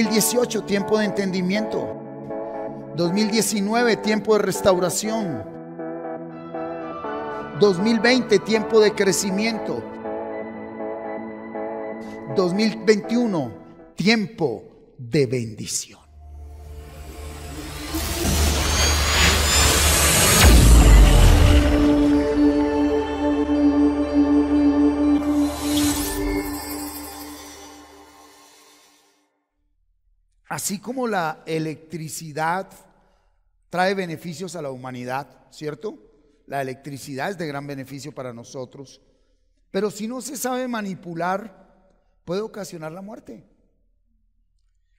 2018, tiempo de entendimiento. 2019, tiempo de restauración. 2020, tiempo de crecimiento. 2021, tiempo de bendición. Así como la electricidad trae beneficios a la humanidad, ¿cierto? La electricidad es de gran beneficio para nosotros, pero si no se sabe manipular, puede ocasionar la muerte.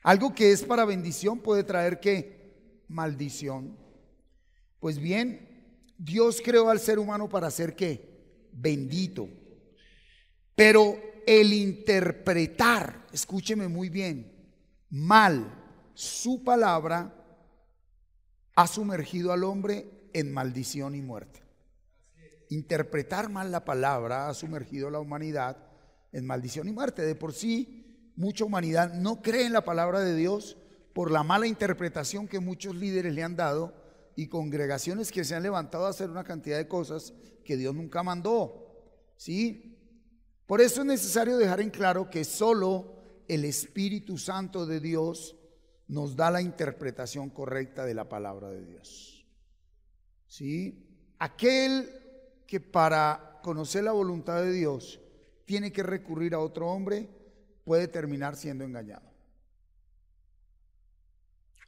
Algo que es para bendición puede traer ¿qué? Maldición. Pues bien, Dios creó al ser humano para ser ¿qué? Bendito. Pero el interpretar, escúcheme muy bien, mal su palabra ha sumergido al hombre en maldición y muerte. Interpretar mal la palabra ha sumergido a la humanidad en maldición y muerte. De por sí, mucha humanidad no cree en la palabra de Dios por la mala interpretación que muchos líderes le han dado y congregaciones que se han levantado a hacer una cantidad de cosas que Dios nunca mandó. ¿Sí? Por eso es necesario dejar en claro que solo el Espíritu Santo de Dios nos da la interpretación correcta de la palabra de Dios. ¿Sí? Aquel que para conocer la voluntad de Dios tiene que recurrir a otro hombre puede terminar siendo engañado.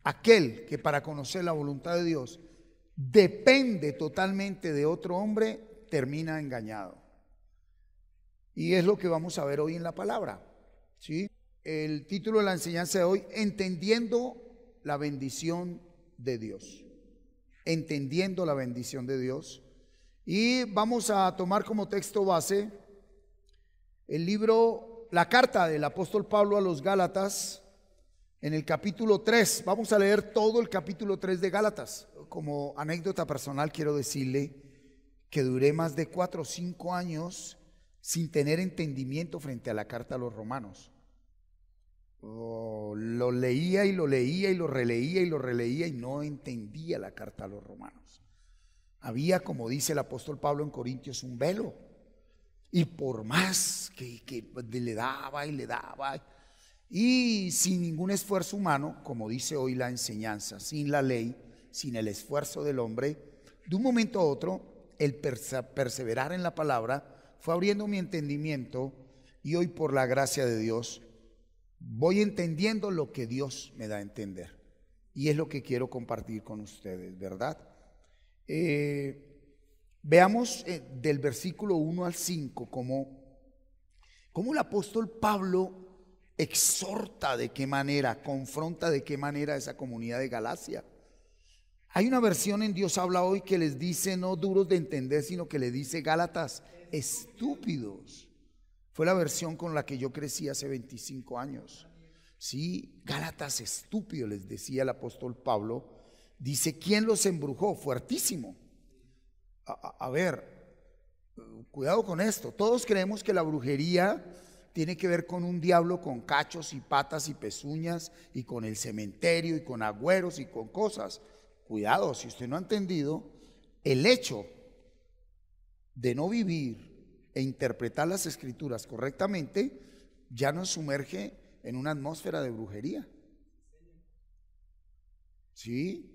Aquel que para conocer la voluntad de Dios depende totalmente de otro hombre termina engañado. Y es lo que vamos a ver hoy en la palabra. ¿Sí? El título de la enseñanza de hoy: entendiendo la bendición de Dios. Entendiendo la bendición de Dios. Y vamos a tomar como texto base el libro, la carta del apóstol Pablo a los Gálatas, en el capítulo 3. Vamos a leer todo el capítulo 3 de Gálatas. Como anécdota personal quiero decirle que duré más de 4 o 5 años sin tener entendimiento frente a la carta a los romanos. Lo leía y lo leía y lo releía y lo releía y no entendía la carta a los romanos. Había, como dice el apóstol Pablo en Corintios, un velo, y por más que le daba y le daba, y sin ningún esfuerzo humano, como dice hoy la enseñanza, sin la ley, sin el esfuerzo del hombre, de un momento a otro el perseverar en la palabra fue abriendo mi entendimiento, y hoy por la gracia de Dios voy entendiendo lo que Dios me da a entender, y es lo que quiero compartir con ustedes, ¿verdad? Veamos del versículo 1 al 5 cómo el apóstol Pablo exhorta de qué manera, confronta de qué manera a esa comunidad de Galacia. Hay una versión en Dios Habla Hoy que les dice no duros de entender, sino que le dice Gálatas estúpidos. Fue la versión con la que yo crecí hace 25 años. Sí, Gálatas estúpidos, les decía el apóstol Pablo. Dice, ¿quién los embrujó? Fuertísimo. A ver, cuidado con esto. Todos creemos que la brujería tiene que ver con un diablo con cachos y patas y pezuñas y con el cementerio y con agüeros y con cosas. Cuidado, si usted no ha entendido, el hecho de no vivir e interpretar las escrituras correctamente ya nos sumerge en una atmósfera de brujería. ¿Sí?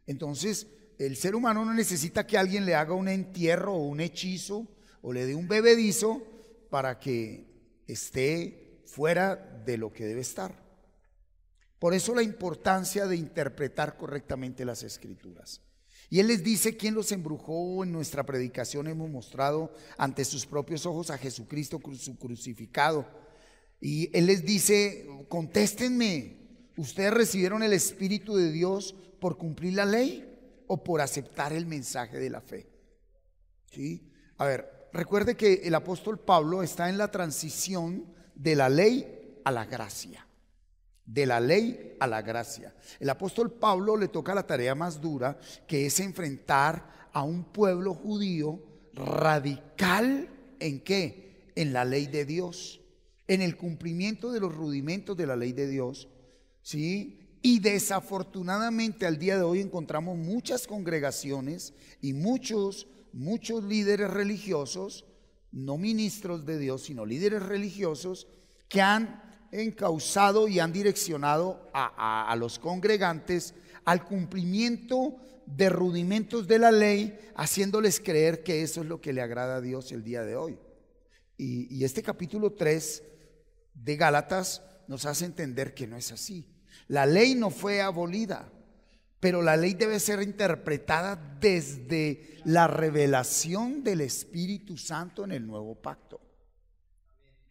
Entonces el ser humano no necesita que alguien le haga un entierro o un hechizo o le dé un bebedizo para que esté fuera de lo que debe estar. Por eso la importancia de interpretar correctamente las escrituras. Y él les dice quién los embrujó. En nuestra predicación hemos mostrado ante sus propios ojos a Jesucristo crucificado. Y él les dice, contéstenme, ¿ustedes recibieron el Espíritu de Dios por cumplir la ley o por aceptar el mensaje de la fe? ¿Sí? A ver, recuerde que el apóstol Pablo está en la transición de la ley a la gracia. De la ley a la gracia. El apóstol Pablo le toca la tarea más dura, que es enfrentar a un pueblo judío radical. ¿En qué? En la ley de Dios, en el cumplimiento de los rudimentos de la ley de Dios, ¿sí? Y desafortunadamente al día de hoy encontramos muchas congregaciones y muchos líderes religiosos, no ministros de Dios, sino líderes religiosos, que han encauzado y han direccionado a los congregantes al cumplimiento de rudimentos de la ley, haciéndoles creer que eso es lo que le agrada a Dios el día de hoy. Y este capítulo 3 de Gálatas nos hace entender que no es así. La ley no fue abolida, pero la ley debe ser interpretada desde la revelación del Espíritu Santo en el nuevo pacto.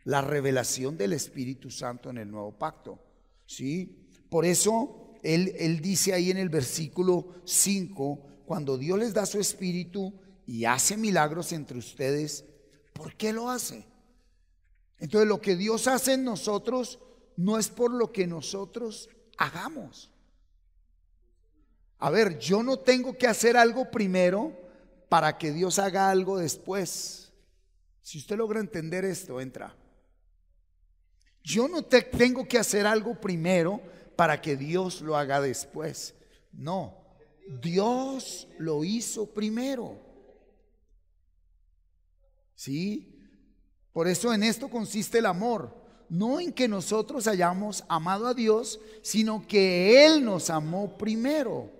La revelación del Espíritu Santo en el nuevo pacto, ¿sí? Por eso él dice ahí en el versículo 5, cuando Dios les da su Espíritu y hace milagros entre ustedes, ¿por qué lo hace? Entonces lo que Dios hace en nosotros no es por lo que nosotros hagamos. A ver, yo no tengo que hacer algo primero para que Dios haga algo después. Si usted logra entender esto, entra. Yo no tengo que hacer algo primero para que Dios lo haga después. No, Dios lo hizo primero. ¿Sí? Por eso en esto consiste el amor. No en que nosotros hayamos amado a Dios, sino que Él nos amó primero.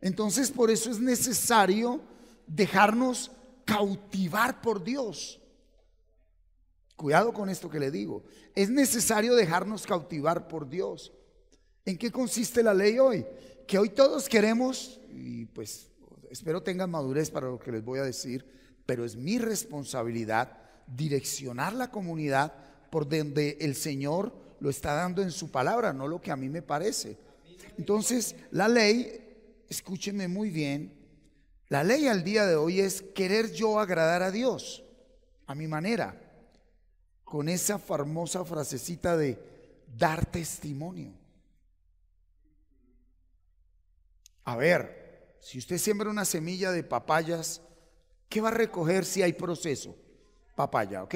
Entonces por eso es necesario dejarnos cautivar por Dios. Cuidado con esto que le digo. Es necesario dejarnos cautivar por Dios. ¿En qué consiste la ley hoy? Que hoy todos queremos, y pues espero tengan madurez para lo que les voy a decir, pero es mi responsabilidad direccionar la comunidad por donde el Señor lo está dando en su palabra, no lo que a mí me parece. Entonces la ley, escúchenme muy bien, la ley al día de hoy es querer yo agradar a Dios a mi manera, con esa famosa frasecita de dar testimonio. A ver, si usted siembra una semilla de papayas, ¿qué va a recoger si hay proceso? Papaya, ¿ok?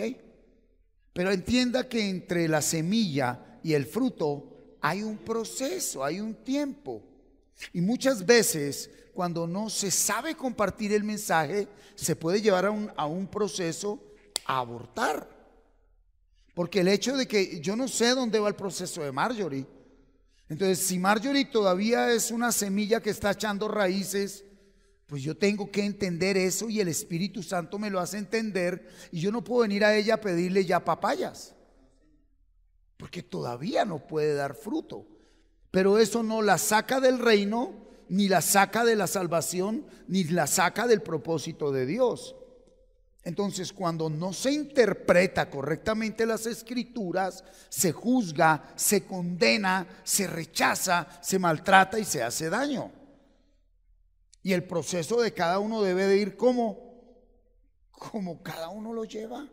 Pero entienda que entre la semilla y el fruto hay un proceso, hay un tiempo. Y muchas veces cuando no se sabe compartir el mensaje, se puede llevar a un proceso a abortar. Porque el hecho de que yo no sé dónde va el proceso de Marjorie. Entonces, si Marjorie todavía es una semilla que está echando raíces, pues yo tengo que entender eso y el Espíritu Santo me lo hace entender. Y yo no puedo venir a ella a pedirle ya papayas, porque todavía no puede dar fruto. Pero eso no la saca del reino, ni la saca de la salvación, ni la saca del propósito de Dios. Entonces, cuando no se interpreta correctamente las escrituras, se juzga, se condena, se rechaza, se maltrata y se hace daño. Y el proceso de cada uno debe de ir como cada uno lo lleva.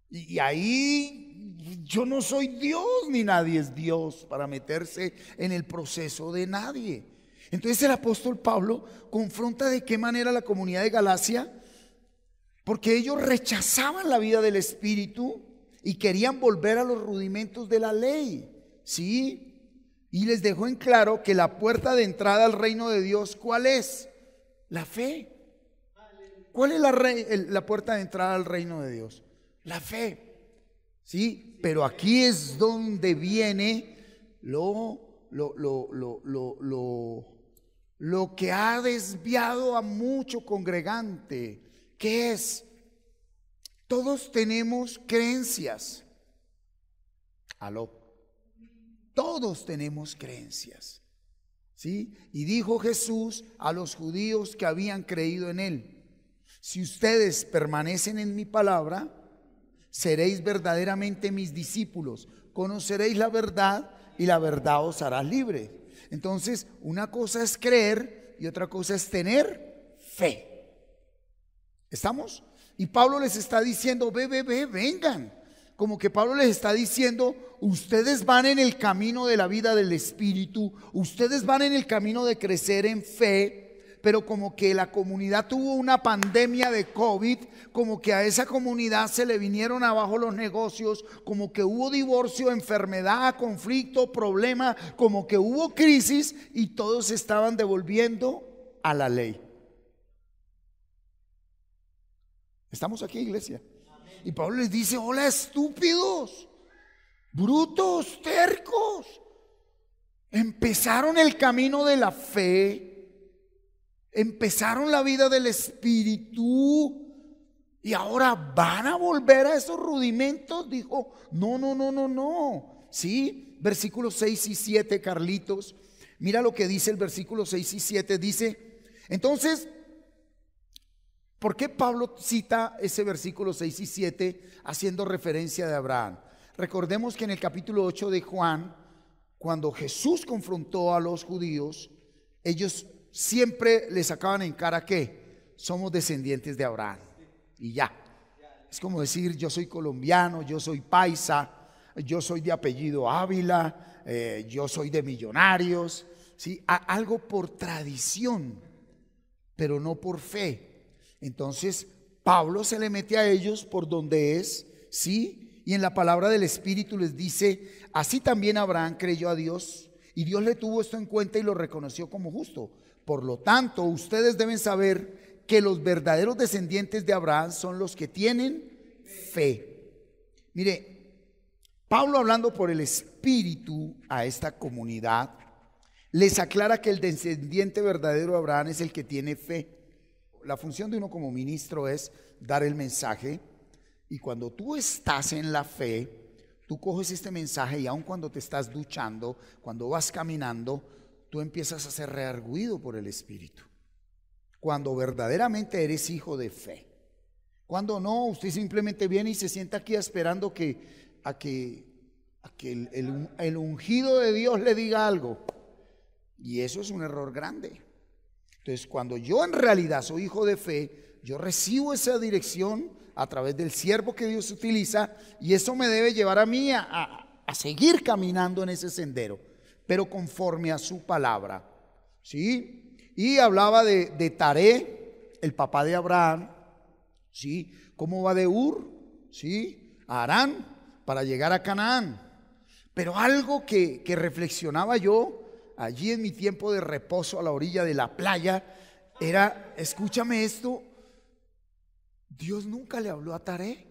Y ahí yo no soy Dios, ni nadie es Dios para meterse en el proceso de nadie. Entonces el apóstol Pablo confronta de qué manera la comunidad de Galacia, porque ellos rechazaban la vida del Espíritu y querían volver a los rudimentos de la ley, ¿sí? Y les dejó en claro que la puerta de entrada al reino de Dios, ¿cuál es? La fe. ¿Cuál es la puerta de entrada al reino de Dios? La fe, ¿sí? Pero aquí es donde viene lo que ha desviado a mucho congregante. ¿Qué es? Todos tenemos creencias. Aló. Todos tenemos creencias, ¿sí? Y dijo Jesús a los judíos que habían creído en él: si ustedes permanecen en mi palabra, seréis verdaderamente mis discípulos, conoceréis la verdad y la verdad os hará libre. Entonces, una cosa es creer y otra cosa es tener fe. ¿Estamos? Y Pablo les está diciendo, vengan. Como que Pablo les está diciendo, ustedes van en el camino de la vida del Espíritu, ustedes van en el camino de crecer en fe, pero como que la comunidad tuvo una pandemia de COVID, como que a esa comunidad se le vinieron abajo los negocios, como que hubo divorcio, enfermedad, conflicto, problema, como que hubo crisis y todos estaban devolviendo a la ley. ¿Estamos aquí, iglesia? Y Pablo les dice: hola, estúpidos, brutos, tercos. Empezaron el camino de la fe, empezaron la vida del Espíritu y ahora van a volver a esos rudimentos. Dijo: no. Sí, versículos 6 y 7, Carlitos. Mira lo que dice el versículo 6 y 7. Dice, entonces, ¿por qué Pablo cita ese versículo 6 y 7 haciendo referencia de Abraham? Recordemos que en el capítulo 8 de Juan, cuando Jesús confrontó a los judíos, ellos siempre les sacaban en cara que somos descendientes de Abraham. Y ya, es como decir: yo soy colombiano, yo soy paisa, yo soy de apellido Ávila, yo soy de Millonarios, ¿sí? Algo por tradición, pero no por fe. Entonces Pablo se le mete a ellos por donde es, ¿sí? Y en la palabra del Espíritu les dice: así también Abraham creyó a Dios y Dios le tuvo esto en cuenta y lo reconoció como justo. Por lo tanto, ustedes deben saber que los verdaderos descendientes de Abraham son los que tienen fe. Mire, Pablo, hablando por el Espíritu a esta comunidad, les aclara que el descendiente verdadero de Abraham es el que tiene fe. La función de uno como ministro es dar el mensaje. Y cuando tú estás en la fe, tú coges este mensaje y aun cuando te estás duchando, cuando vas caminando, tú empiezas a ser reargüido por el Espíritu. Cuando verdaderamente eres hijo de fe. Cuando no, usted simplemente viene y se sienta aquí esperando a que el ungido de Dios le diga algo. Y eso es un error grande. Entonces, cuando yo en realidad soy hijo de fe, yo recibo esa dirección a través del siervo que Dios utiliza, y eso me debe llevar a mí a seguir caminando en ese sendero, pero conforme a su palabra, ¿sí? Y hablaba de Taré, el papá de Abraham, ¿sí? ¿Cómo va de Ur? ¿Sí? A Harán, para llegar a Canaán. Pero algo que reflexionaba yo allí en mi tiempo de reposo a la orilla de la playa era, escúchame esto, Dios nunca le habló a Taré.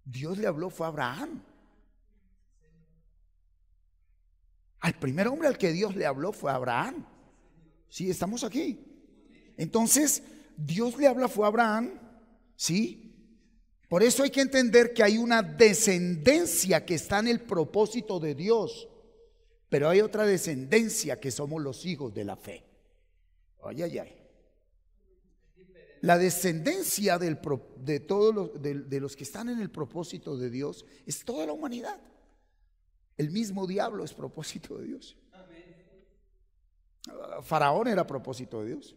Dios le habló fue a Abraham. Al primer hombre al que Dios le habló fue a Abraham. Sí, estamos aquí. Entonces, Dios le habla fue a Abraham, ¿sí? Por eso hay que entender que hay una descendencia que está en el propósito de Dios, pero hay otra descendencia que somos los hijos de la fe. Ay. La descendencia de todos de los que están en el propósito de Dios es toda la humanidad. El mismo diablo es propósito de Dios. Faraón era propósito de Dios.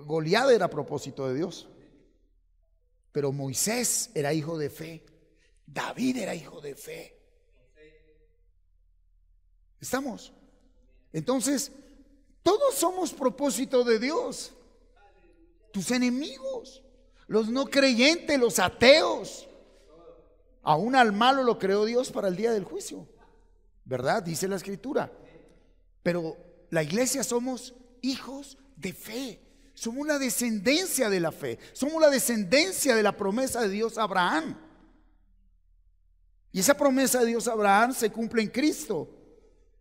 Goliat era propósito de Dios. Pero Moisés era hijo de fe. David era hijo de fe. ¿Estamos? Entonces, todos somos propósito de Dios. Tus enemigos, los no creyentes, los ateos. Aún al malo lo creó Dios para el día del juicio, ¿verdad? Dice la Escritura. Pero la iglesia somos hijos de fe. Somos la descendencia de la fe. Somos la descendencia de la promesa de Dios a Abraham. Y esa promesa de Dios a Abraham se cumple en Cristo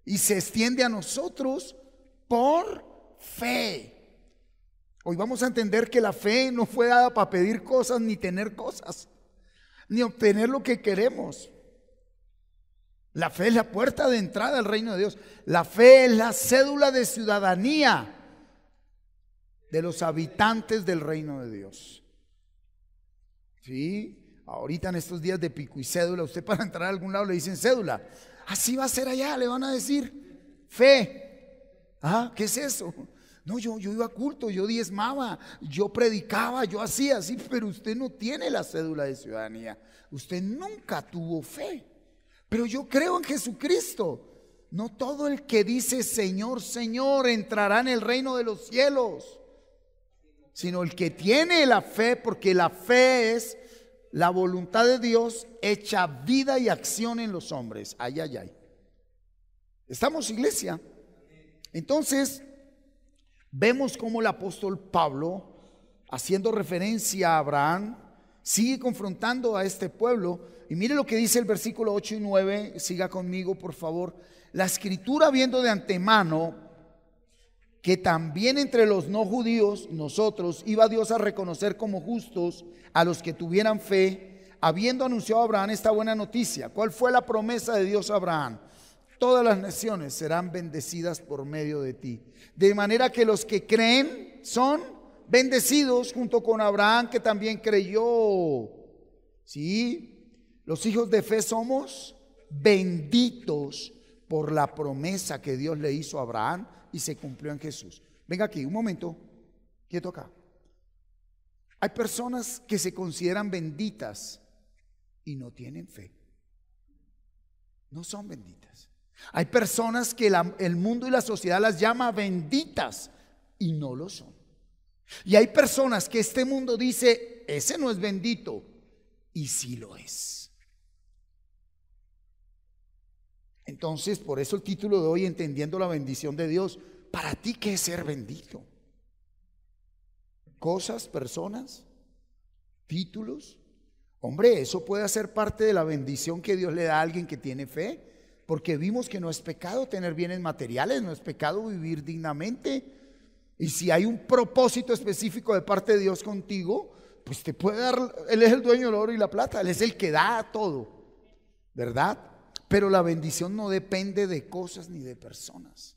y se extiende a nosotros por fe. Hoy vamos a entender que la fe no fue dada para pedir cosas ni tener cosas, ni obtener lo que queremos. La fe es la puerta de entrada al reino de Dios. La fe es la cédula de ciudadanía de los habitantes del reino de Dios. Sí, ahorita en estos días de pico y cédula, usted para entrar a algún lado le dicen cédula. Así va a ser allá, le van a decir fe. Ah, ¿qué es eso? No, yo iba a culto, yo diezmaba, yo predicaba, yo hacía así, pero usted no tiene la cédula de ciudadanía. Usted nunca tuvo fe. Pero yo creo en Jesucristo. no todo el que dice Señor, Señor entrará en el reino de los cielos, sino el que tiene la fe, porque la fe es la voluntad de Dios hecha vida y acción en los hombres. Ay, ay, ay. ¿Estamos, iglesia? Entonces, vemos cómo el apóstol Pablo, haciendo referencia a Abraham, sigue confrontando a este pueblo. Y mire lo que dice el versículo 8 y 9. Siga conmigo, por favor. La escritura, viendo de antemano que también entre los no judíos, nosotros, iba Dios a reconocer como justos a los que tuvieran fe, habiendo anunciado a Abraham esta buena noticia. ¿Cuál fue la promesa de Dios a Abraham? Todas las naciones serán bendecidas por medio de ti. De manera que los que creen son bendecidos junto con Abraham, que también creyó. Sí, los hijos de fe somos benditos por la promesa que Dios le hizo a Abraham y se cumplió en Jesús. Venga aquí, un momento, quieto acá. Hay personas que se consideran benditas y no tienen fe. No son benditas. Hay personas que el mundo y la sociedad las llama benditas y no lo son. Y hay personas que este mundo dice, ese no es bendito, y sí lo es. Entonces, por eso el título de hoy, entendiendo la bendición de Dios. ¿Para ti qué es ser bendito? ¿Cosas, personas, títulos? Hombre, eso puede hacer parte de la bendición que Dios le da a alguien que tiene fe, porque vimos que no es pecado tener bienes materiales, no es pecado vivir dignamente. Y si hay un propósito específico de parte de Dios contigo, pues te puede dar. Él es el dueño del oro y la plata, Él es el que da todo, ¿verdad? Pero la bendición no depende de cosas ni de personas.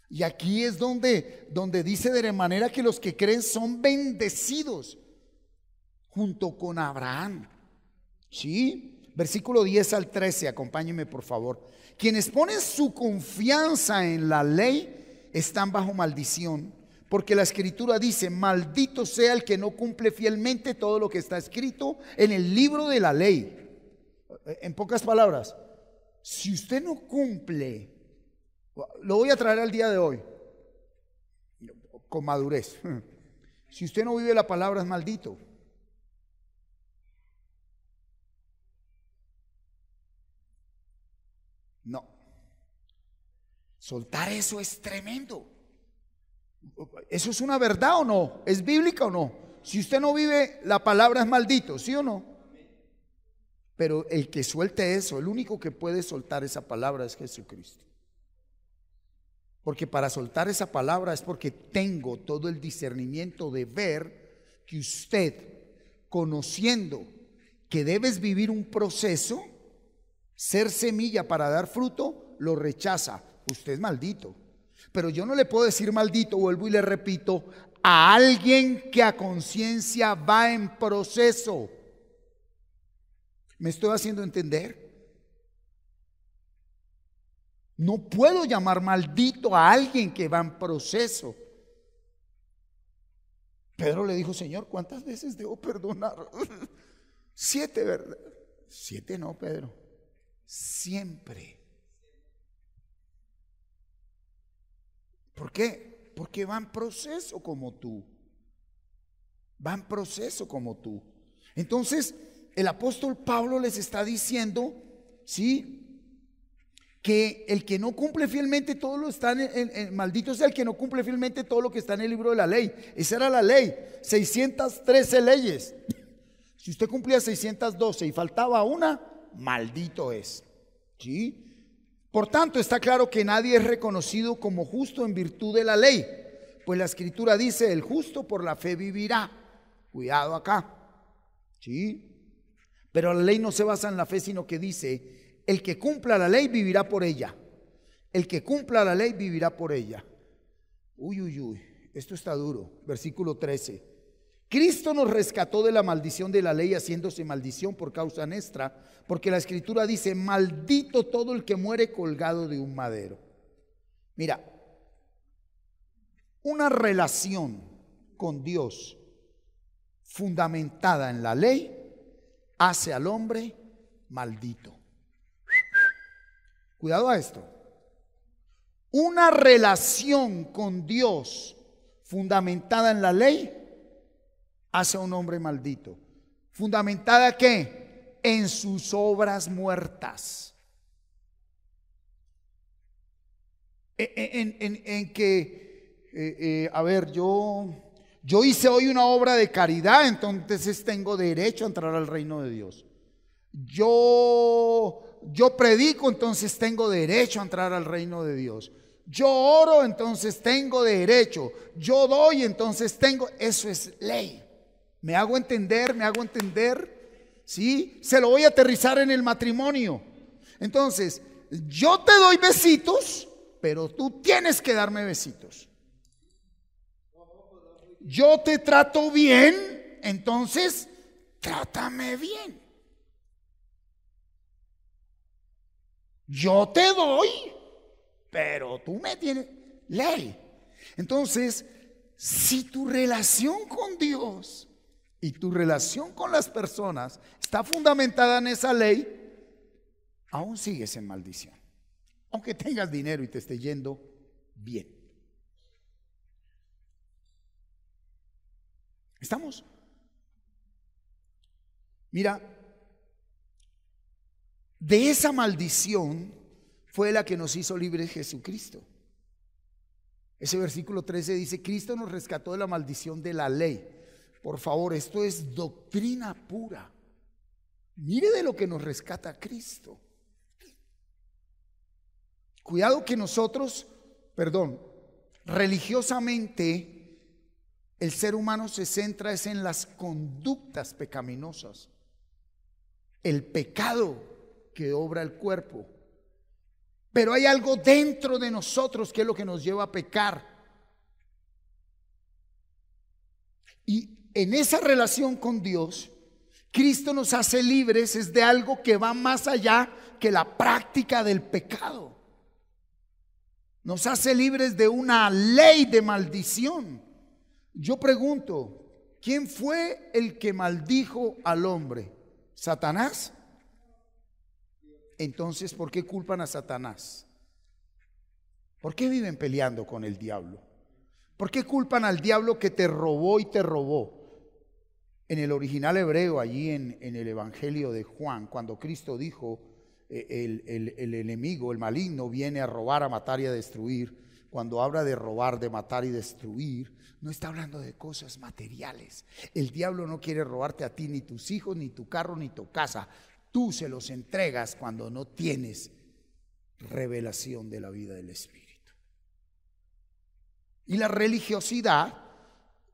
Y aquí es donde dice de manera que los que creen son bendecidos junto con Abraham. ¿Sí? Versículo 10 al 13, acompáñenme por favor. Quienes ponen su confianza en la ley están bajo maldición, porque la escritura dice, maldito sea el que no cumple fielmente todo lo que está escrito en el libro de la ley. En pocas palabras, si usted no cumple, lo voy a traer al día de hoy con madurez. Si usted no vive la palabra, es maldito. No. Soltar eso es tremendo. ¿Eso es una verdad o no? ¿Es bíblica o no? Si usted no vive la palabra, es maldito, ¿sí o no? Pero el que suelte eso, el único que puede soltar esa palabra es Jesucristo. Porque para soltar esa palabra es porque tengo todo el discernimiento de ver que usted, conociendo que debes vivir un proceso, ser semilla para dar fruto, lo rechaza. Usted es maldito. Pero yo no le puedo decir maldito, vuelvo y le repito, a alguien que a conciencia va en proceso. ¿Me estoy haciendo entender? No puedo llamar maldito a alguien que va en proceso. Pedro le dijo, Señor, ¿cuántas veces debo perdonar? 7, ¿verdad? 7 no, Pedro. Siempre. ¿Por qué? Porque va en proceso como tú. Va en proceso como tú. Entonces, el apóstol Pablo les está diciendo, ¿sí?, que el que no cumple fielmente todo lo está maldito sea el que no cumple fielmente todo lo que está en el libro de la ley. Esa era la ley, 613 leyes. Si usted cumplía 612 y faltaba una, maldito es. ¿Sí? Por tanto, está claro que nadie es reconocido como justo en virtud de la ley, pues la escritura dice, el justo por la fe vivirá. Cuidado acá. ¿Sí? Pero la ley no se basa en la fe, sino que dice, el que cumpla la ley vivirá por ella. El que cumpla la ley vivirá por ella. Uy, uy, uy, esto está duro. Versículo 13. Cristo nos rescató de la maldición de la ley, haciéndose maldición por causa nuestra, porque la escritura dice, maldito todo el que muere colgado de un madero. Mira, una relación con Dios fundamentada en la ley hace al hombre maldito. Cuidado a esto. Una relación con Dios fundamentada en la ley hace a un hombre maldito. ¿Fundamentada qué? En sus obras muertas. En que, a ver, yo hice hoy una obra de caridad, entonces tengo derecho a entrar al reino de Dios. Yo predico, entonces tengo derecho a entrar al reino de Dios. Yo oro, entonces tengo derecho. Yo doy, entonces tengo. Eso es ley. ¿Me hago entender? ¿Me hago entender? ¿Sí? Se lo voy a aterrizar en el matrimonio. Entonces, yo te doy besitos, pero tú tienes que darme besitos. Yo te trato bien, entonces trátame bien. Yo te doy, pero tú me tienes ley. Entonces, si tu relación con Dios y tu relación con las personas está fundamentada en esa ley, aún sigues en maldición, aunque tengas dinero y te esté yendo bien. ¿Estamos? Mira, de esa maldición fue la que nos hizo libres Jesucristo. Ese versículo 13 dice: Cristo nos rescató de la maldición de la ley. Por favor, esto es doctrina pura. Mire de lo que nos rescata Cristo. Cuidado que nosotros, religiosamente el ser humano se centra es en las conductas pecaminosas, el pecado que obra el cuerpo. Pero hay algo dentro de nosotros que es lo que nos lleva a pecar. Y en esa relación con Dios, Cristo nos hace libres, es de algo que va más allá que la práctica del pecado. Nos hace libres de una ley de maldición. Yo pregunto, ¿quién fue el que maldijo al hombre? ¿Satanás? Entonces, ¿por qué culpan a Satanás? ¿Por qué viven peleando con el diablo? ¿Por qué culpan al diablo que te robó y te robó? En el original hebreo, allí en el Evangelio de Juan, cuando Cristo dijo, el enemigo, el maligno, viene a robar, a matar y a destruir. Cuando habla de robar, de matar y destruir, no está hablando de cosas materiales. El diablo no quiere robarte a ti, ni tus hijos, ni tu carro, ni tu casa. Tú se los entregas cuando no tienes revelación de la vida del Espíritu. Y la religiosidad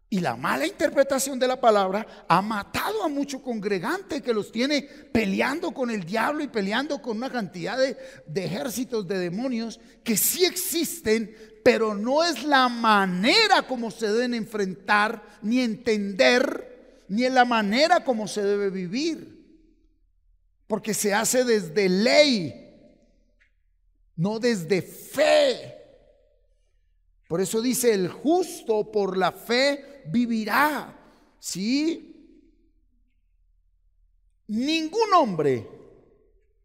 y la mala interpretación de la palabra ha matado a mucho congregante que los tiene peleando con el diablo y peleando con una cantidad de ejércitos de demonios que sí existen, pero no es la manera como se deben enfrentar, ni entender, ni en la manera como se debe vivir. Porque se hace desde ley, no desde fe. Por eso dice: el justo por la fe vivirá. ¿Sí? Ningún hombre,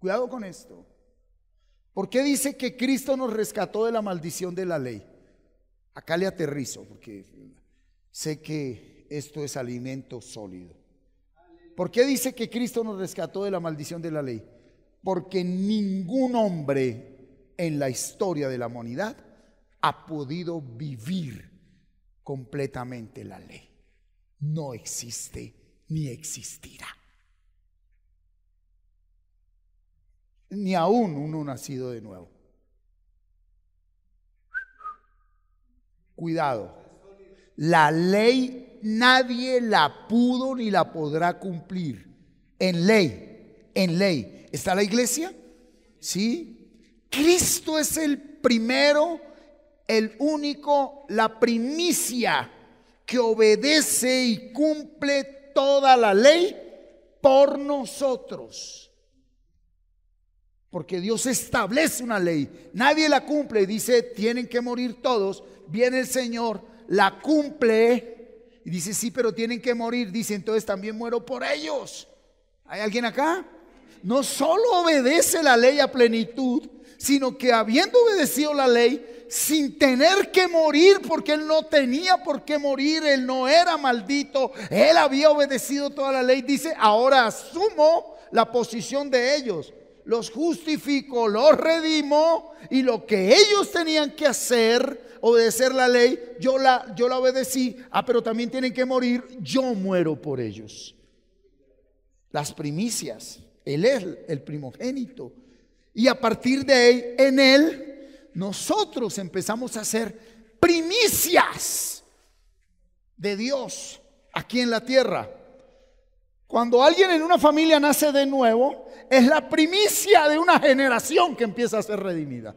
cuidado con esto. ¿Por qué dice que Cristo nos rescató de la maldición de la ley? Acá le aterrizo porque sé que esto es alimento sólido. ¿Por qué dice que Cristo nos rescató de la maldición de la ley? Porque ningún hombre en la historia de la humanidad ha podido vivir completamente la ley. No existe ni existirá. Ni aún uno nacido de nuevo. Cuidado. La ley nadie la pudo ni la podrá cumplir. En ley. ¿Está la iglesia? ¿Sí? Cristo es el primero, el único, la primicia que obedece y cumple toda la ley por nosotros. Porque Dios establece una ley, nadie la cumple, dice tienen que morir todos. Viene el Señor, la cumple y dice sí, pero tienen que morir. Dice entonces también muero por ellos. ¿Hay alguien acá? No solo obedece la ley a plenitud, sino que habiendo obedecido la ley, sin tener que morir, porque él no tenía por qué morir, él no era maldito, él había obedecido toda la ley, dice, ahora asumo la posición de ellos, los justifico, los redimo, y lo que ellos tenían que hacer, obedecer la ley, yo la obedecí, pero también tienen que morir, yo muero por ellos. Las primicias, él es el primogénito, y a partir de ahí, en él, nosotros empezamos a ser primicias de Dios aquí en la tierra. Cuando alguien en una familia nace de nuevo, es la primicia de una generación que empieza a ser redimida.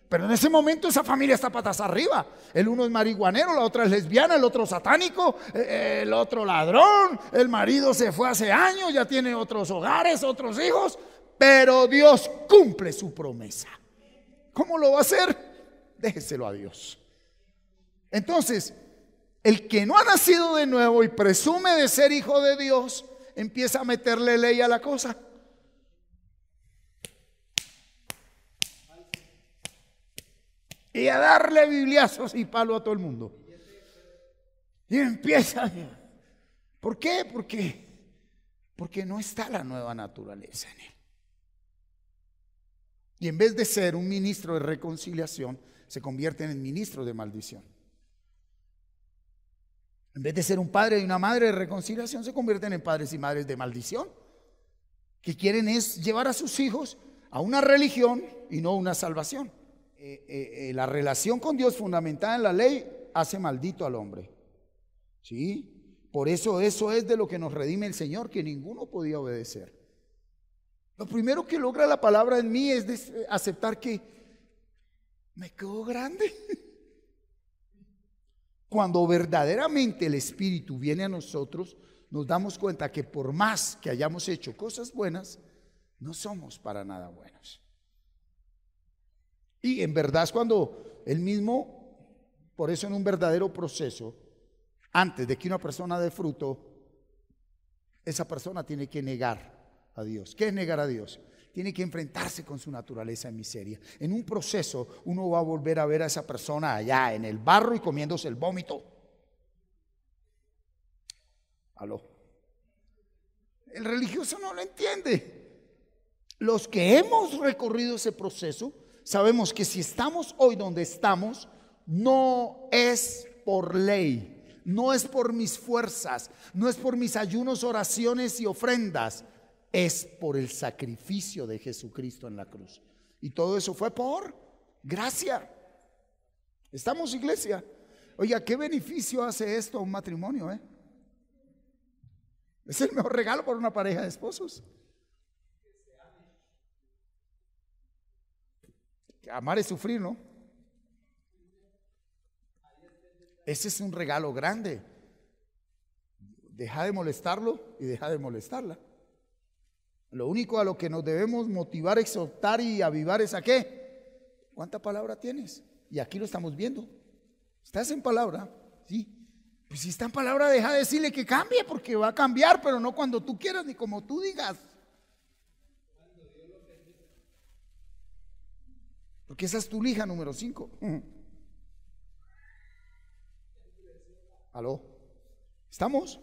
Pero en ese momento esa familia está patas arriba. El uno es marihuanero, la otra es lesbiana, el otro satánico, el otro ladrón, el marido se fue hace años, ya tiene otros hogares, otros hijos. Pero Dios cumple su promesa. ¿Cómo lo va a hacer? Déjeselo a Dios. Entonces, el que no ha nacido de nuevo y presume de ser hijo de Dios, empieza a meterle ley a la cosa. Y a darle bibliazos y palo a todo el mundo. Y empieza. ¿Por qué? Porque no está la nueva naturaleza en él. Y en vez de ser un ministro de reconciliación, se convierten en ministros de maldición. En vez de ser un padre y una madre de reconciliación, se convierten en padres y madres de maldición. Que quieren es llevar a sus hijos a una religión y no una salvación. La relación con Dios fundamentada en la ley hace maldito al hombre. ¿Sí? Por eso es de lo que nos redime el Señor, que ninguno podía obedecer. Lo primero que logra la palabra en mí es aceptar que me quedo grande. Cuando verdaderamente el Espíritu viene a nosotros, nos damos cuenta que por más que hayamos hecho cosas buenas, no somos para nada buenos. Y en verdad es cuando él mismo, por eso en un verdadero proceso, antes de que una persona dé fruto, esa persona tiene que negar a Dios. ¿Qué es negar a Dios? Tiene que enfrentarse con su naturaleza en miseria. En un proceso uno va a volver a ver a esa persona allá en el barro y comiéndose el vómito. ¿Aló? El religioso no lo entiende. Los que hemos recorrido ese proceso sabemos que si estamos hoy donde estamos, no es por ley, no es por mis fuerzas, no es por mis ayunos, oraciones y ofrendas, es por el sacrificio de Jesucristo en la cruz. Y todo eso fue por gracia. ¿Estamos, iglesia? Oiga, ¿qué beneficio hace esto a un matrimonio? Es el mejor regalo para una pareja de esposos. Amar es sufrir, ¿no? Ese es un regalo grande. Deja de molestarlo y deja de molestarla. Lo único a lo que nos debemos motivar, exhortar y avivar es ¿a qué? ¿Cuánta palabra tienes? Y aquí lo estamos viendo. ¿Estás en palabra? Sí. Pues si está en palabra, deja de decirle que cambie, porque va a cambiar, pero no cuando tú quieras ni como tú digas. Porque esa es tu lija número 5. ¿Aló? ¿Estamos?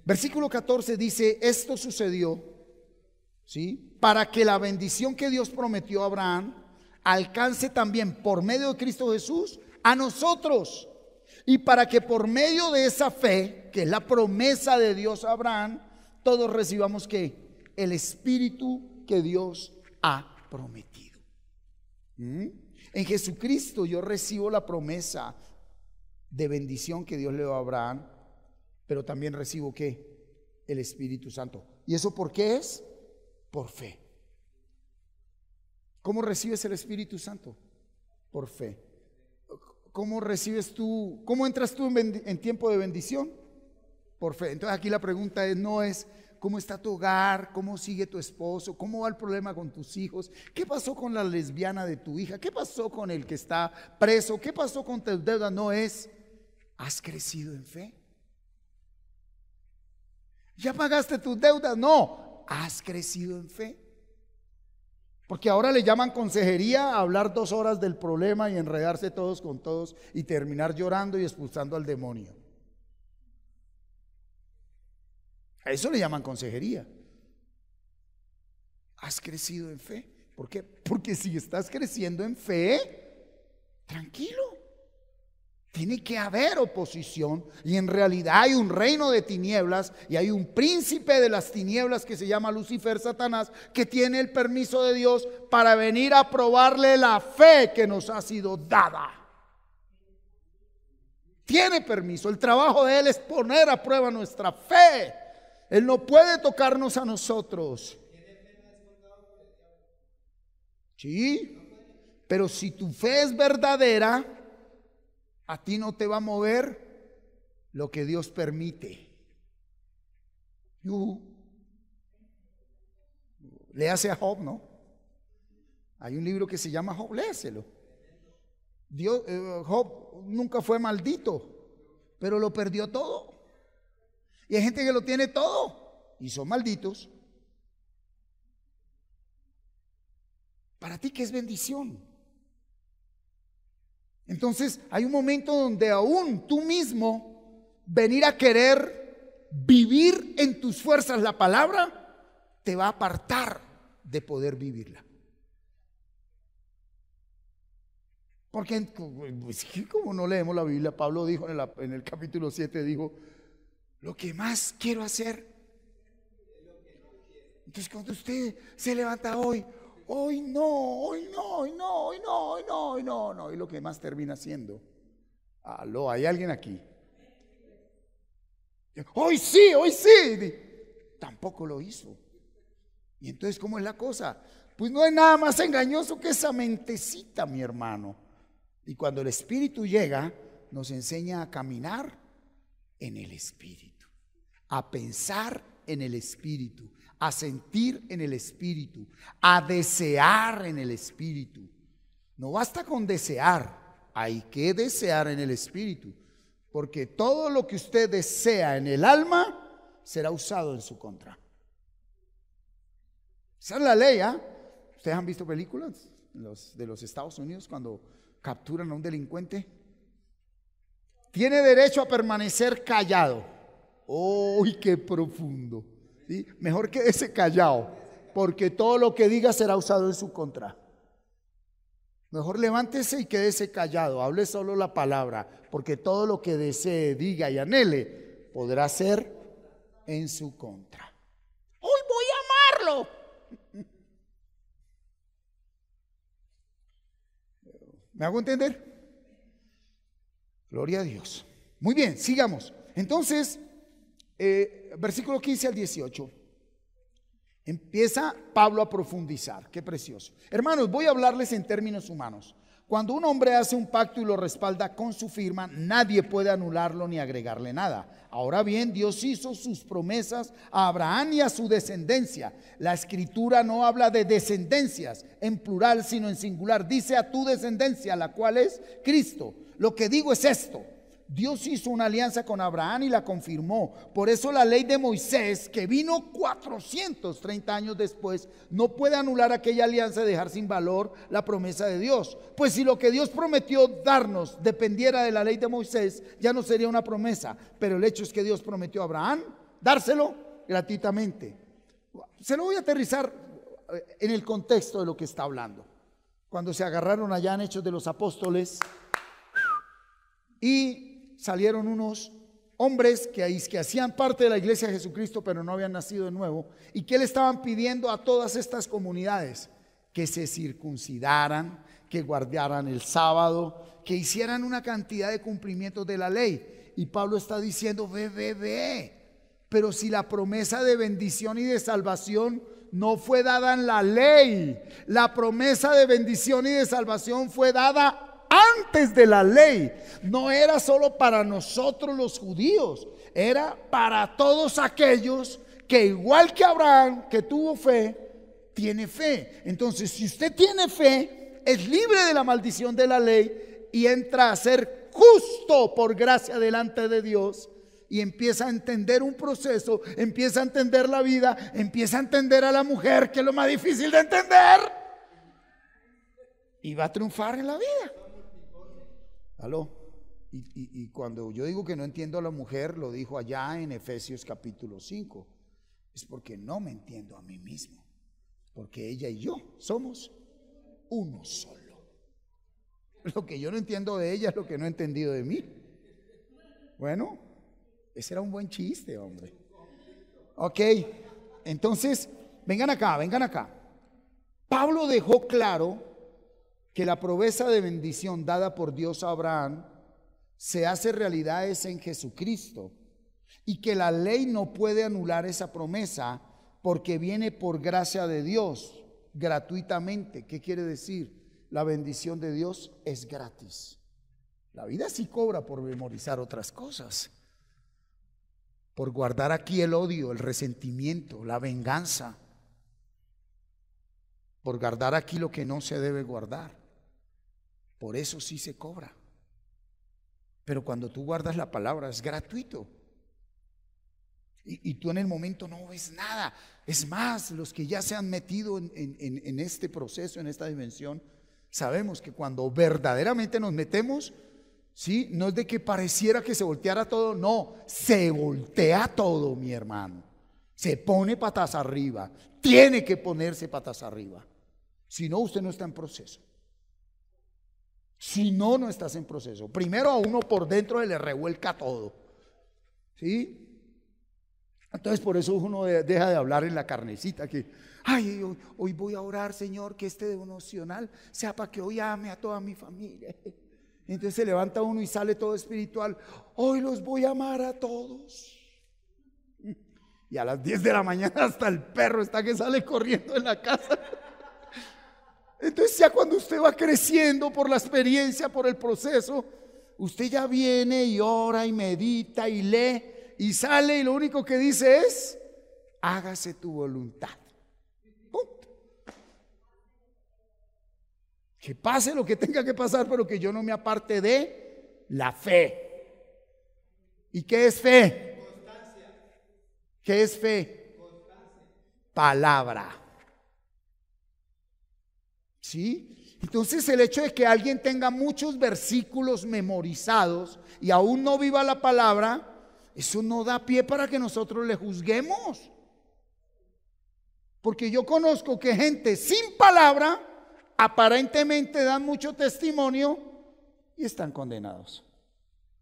Versículo 14 dice, esto sucedió, ¿sí? Para que la bendición que Dios prometió a Abraham alcance también por medio de Cristo Jesús a nosotros. Y para que por medio de esa fe, que es la promesa de Dios a Abraham, todos recibamos ¿qué? El Espíritu que Dios ha prometido. En Jesucristo yo recibo la promesa de bendición que Dios le dio a Abraham, pero también recibo ¿qué? El Espíritu Santo. ¿Y eso por qué es? Por fe. ¿Cómo recibes el Espíritu Santo? Por fe. ¿Cómo recibes tú? ¿Cómo entras tú en tiempo de bendición? Por fe. Entonces aquí la pregunta no es ¿cómo está tu hogar? ¿Cómo sigue tu esposo? ¿Cómo va el problema con tus hijos? ¿Qué pasó con la lesbiana de tu hija? ¿Qué pasó con el que está preso? ¿Qué pasó con tus deudas? No es, ¿has crecido en fe? ¿Ya pagaste tus deudas? No, ¿has crecido en fe? Porque ahora le llaman consejería a hablar 2 horas del problema y enredarse todos con todos y terminar llorando y expulsando al demonio. A eso le llaman consejería. ¿Has crecido en fe? ¿Por qué? Porque si estás creciendo en fe, tranquilo. Tiene que haber oposición y en realidad hay un reino de tinieblas y hay un príncipe de las tinieblas que se llama Lucifer, Satanás, que tiene el permiso de Dios para venir a probarle la fe que nos ha sido dada. Tiene permiso. El trabajo de él es poner a prueba nuestra fe. Él no puede tocarnos a nosotros. Sí, pero si tu fe es verdadera, a ti no te va a mover lo que Dios permite. Léase a Job, ¿no? Hay un libro que se llama Job, léaselo. Job nunca fue maldito, pero lo perdió todo. Y hay gente que lo tiene todo y son malditos. ¿Para ti qué es bendición? Entonces hay un momento donde aún tú mismo venir a querer vivir en tus fuerzas la palabra te va a apartar de poder vivirla. Porque como no leemos la Biblia, Pablo dijo en el capítulo 7, dijo, lo que más quiero hacer. Entonces cuando usted se levanta hoy no, y lo que más termina haciendo. Aló, ¿hay alguien aquí? Hoy sí. Tampoco lo hizo. Y entonces, ¿cómo es la cosa? Pues no es nada más engañoso que esa mentecita, mi hermano. Y cuando el Espíritu llega, nos enseña a caminar en el Espíritu, a pensar en el Espíritu, a sentir en el Espíritu, a desear en el Espíritu. No basta con desear, hay que desear en el Espíritu, porque todo lo que usted desea en el alma será usado en su contra. Esa es la ley, ¿eh? ¿Ustedes han visto películas de los Estados Unidos cuando capturan a un delincuente? Tiene derecho a permanecer callado. ¡Uy, qué profundo! ¿Sí? Mejor quédese callado, porque todo lo que diga será usado en su contra. Mejor levántese y quédese callado, hable solo la palabra, porque todo lo que desee, diga y anhele podrá ser en su contra. Hoy voy a amarlo. ¿Me hago entender? Gloria a Dios. Muy bien, sigamos. Entonces, versículo 15 al 18. Empieza Pablo a profundizar. Qué precioso. Hermanos, voy a hablarles en términos humanos. Cuando un hombre hace un pacto y lo respalda con su firma, nadie puede anularlo ni agregarle nada. Ahora bien, Dios hizo sus promesas a Abraham y a su descendencia. La escritura no habla de descendencias en plural, sino en singular. Dice a tu descendencia, la cual es Cristo. Lo que digo es esto: Dios hizo una alianza con Abraham y la confirmó. Por eso la ley de Moisés, que vino 430 años después, no puede anular aquella alianza y dejar sin valor la promesa de Dios. Pues si lo que Dios prometió darnos dependiera de la ley de Moisés, ya no sería una promesa. Pero el hecho es que Dios prometió a Abraham dárselo gratuitamente. Se lo voy a aterrizar en el contexto de lo que está hablando. Cuando se agarraron allá en Hechos de los Apóstoles y salieron unos hombres que hacían parte de la iglesia de Jesucristo, pero no habían nacido de nuevo. ¿Y qué le estaban pidiendo a todas estas comunidades? Que se circuncidaran, que guardaran el sábado, que hicieran una cantidad de cumplimientos de la ley. Y Pablo está diciendo, ve. Pero si la promesa de bendición y de salvación no fue dada en la ley, la promesa de bendición y de salvación fue dada antes de la ley. No era solo para nosotros los judíos, era para todos aquellos que, igual que Abraham, que tuvo fe, tiene fe. Entonces, si usted tiene fe, es libre de la maldición de la ley y entra a ser justo por gracia delante de Dios. Y empieza a entender un proceso, empieza a entender la vida, empieza a entender a la mujer, que es lo más difícil de entender. y va a triunfar en la vida. ¿Aló? Y cuando yo digo que no entiendo a la mujer, lo dijo allá en Efesios capítulo 5, es porque no me entiendo a mí mismo, porque ella y yo somos uno solo. Lo que yo no entiendo de ella es lo que no he entendido de mí. Bueno, ese era un buen chiste, hombre. Ok, entonces, vengan acá. Pablo dejó claro que la promesa de bendición dada por Dios a Abraham se hace realidad es en Jesucristo, y que la ley no puede anular esa promesa porque viene por gracia de Dios gratuitamente. ¿Qué quiere decir? La bendición de Dios es gratis. La vida sí cobra por memorizar otras cosas, por guardar aquí el odio, el resentimiento, la venganza, por guardar aquí lo que no se debe guardar. Por eso sí se cobra. Pero cuando tú guardas la palabra es gratuito. Y tú en el momento no ves nada. Es más, los que ya se han metido en este proceso, en esta dimensión, sabemos que cuando verdaderamente nos metemos, ¿sí? No es de que pareciera que se volteara todo, no, se voltea todo, mi hermano. Se pone patas arriba, tiene que ponerse patas arriba. Si no, usted no está en proceso. Si no, no estás en proceso. Primero a uno por dentro se le revuelca todo, ¿sí? Entonces por eso uno deja de hablar en la carnecita, que ay, hoy voy a orar, Señor, que este devocional sea para que hoy ame a toda mi familia. Entonces se levanta uno y sale todo espiritual. Hoy los voy a amar a todos. Y a las 10 de la mañana hasta el perro está que sale corriendo en la casa. Entonces ya cuando usted va creciendo por la experiencia, por el proceso, usted ya viene y ora y medita y lee y sale y lo único que dice es: hágase tu voluntad. Punto. Que pase lo que tenga que pasar, pero que yo no me aparte de la fe. ¿Y qué es fe? Constancia. ¿Qué es fe? Constancia. Palabra. ¿Sí? Entonces el hecho de que alguien tenga muchos versículos memorizados y aún no viva la palabra, eso no da pie para que nosotros le juzguemos. Porque yo conozco que gente sin palabra aparentemente dan mucho testimonio y están condenados.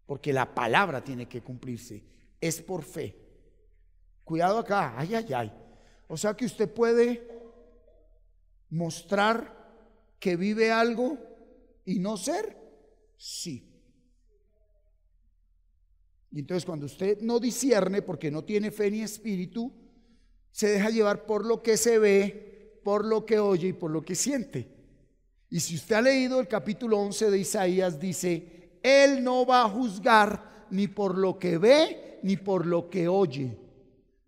Porque la palabra tiene que cumplirse, es por fe. Cuidado acá, ay. O sea que usted puede mostrar que vive algo y no ser, sí. Y entonces cuando usted no discierne porque no tiene fe ni espíritu, se deja llevar por lo que se ve, por lo que oye y por lo que siente. Y si usted ha leído el capítulo 11 de Isaías, dice: Él no va a juzgar ni por lo que ve ni por lo que oye,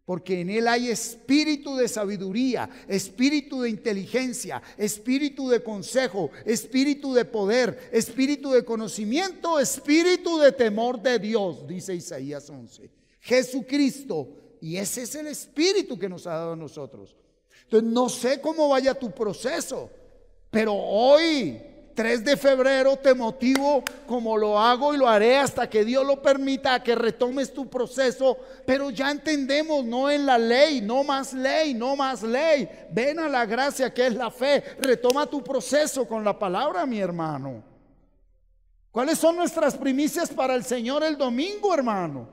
porque en Él hay espíritu de sabiduría, espíritu de inteligencia, espíritu de consejo, espíritu de poder, espíritu de conocimiento, espíritu de temor de Dios, dice Isaías 11. Jesucristo, y ese es el espíritu que nos ha dado a nosotros. Entonces no sé cómo vaya tu proceso, pero hoy 3 de febrero te motivo, como lo hago y lo haré hasta que Dios lo permita, a que retomes tu proceso. Pero ya entendemos, no en la ley, no más ley, no más ley. Ven a la gracia que es la fe. Retoma tu proceso con la palabra, mi hermano. ¿Cuáles son nuestras primicias para el Señor el domingo, hermano?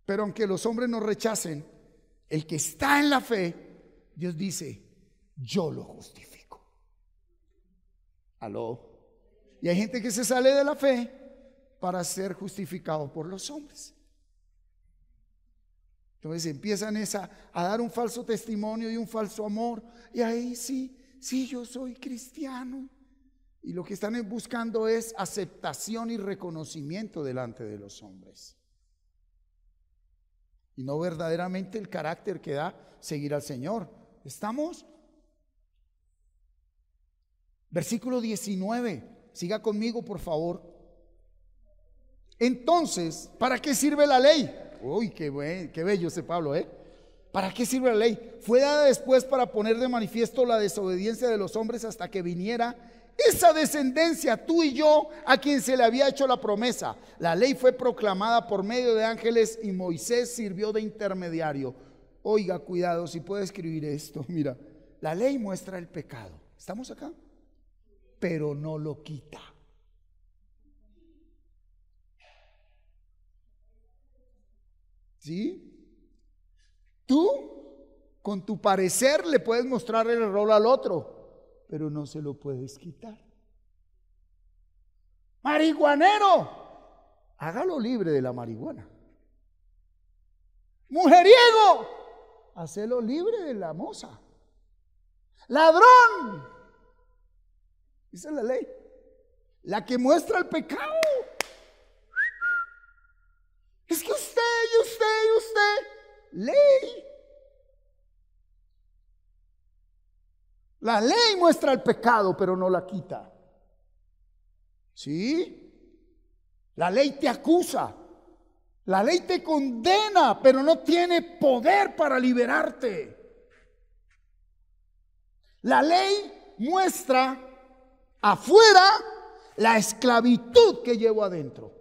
Pero aunque los hombres nos rechacen, el que está en la fe, Dios dice: yo lo justifico. Aló. Y hay gente que se sale de la fe para ser justificado por los hombres. Entonces empiezan a dar un falso testimonio y un falso amor. Y ahí sí, yo soy cristiano. Y lo que están buscando es aceptación y reconocimiento delante de los hombres. Y no verdaderamente el carácter que da seguir al Señor. ¿Estamos? Versículo 19, siga conmigo por favor. Entonces, ¿para qué sirve la ley? Uy, qué bello ese Pablo, ¿Para qué sirve la ley? Fue dada después para poner de manifiesto la desobediencia de los hombres hasta que viniera esa descendencia, tú y yo, a quien se le había hecho la promesa. La ley fue proclamada por medio de ángeles y Moisés sirvió de intermediario. Oiga, cuidado, si puede escribir esto. Mira, la ley muestra el pecado. ¿Estamos acá? Pero no lo quita. ¿Sí? Tú, con tu parecer, le puedes mostrar el error al otro, pero no se lo puedes quitar. Marihuanero, hágalo libre de la marihuana. Mujeriego, hacelo libre de la moza. Ladrón, esa es la ley, la que muestra el pecado. Es que usted, ley. La ley muestra el pecado, pero no la quita. ¿Sí? La ley te acusa. La ley te condena, pero no tiene poder para liberarte. La ley muestra afuera la esclavitud que llevo adentro.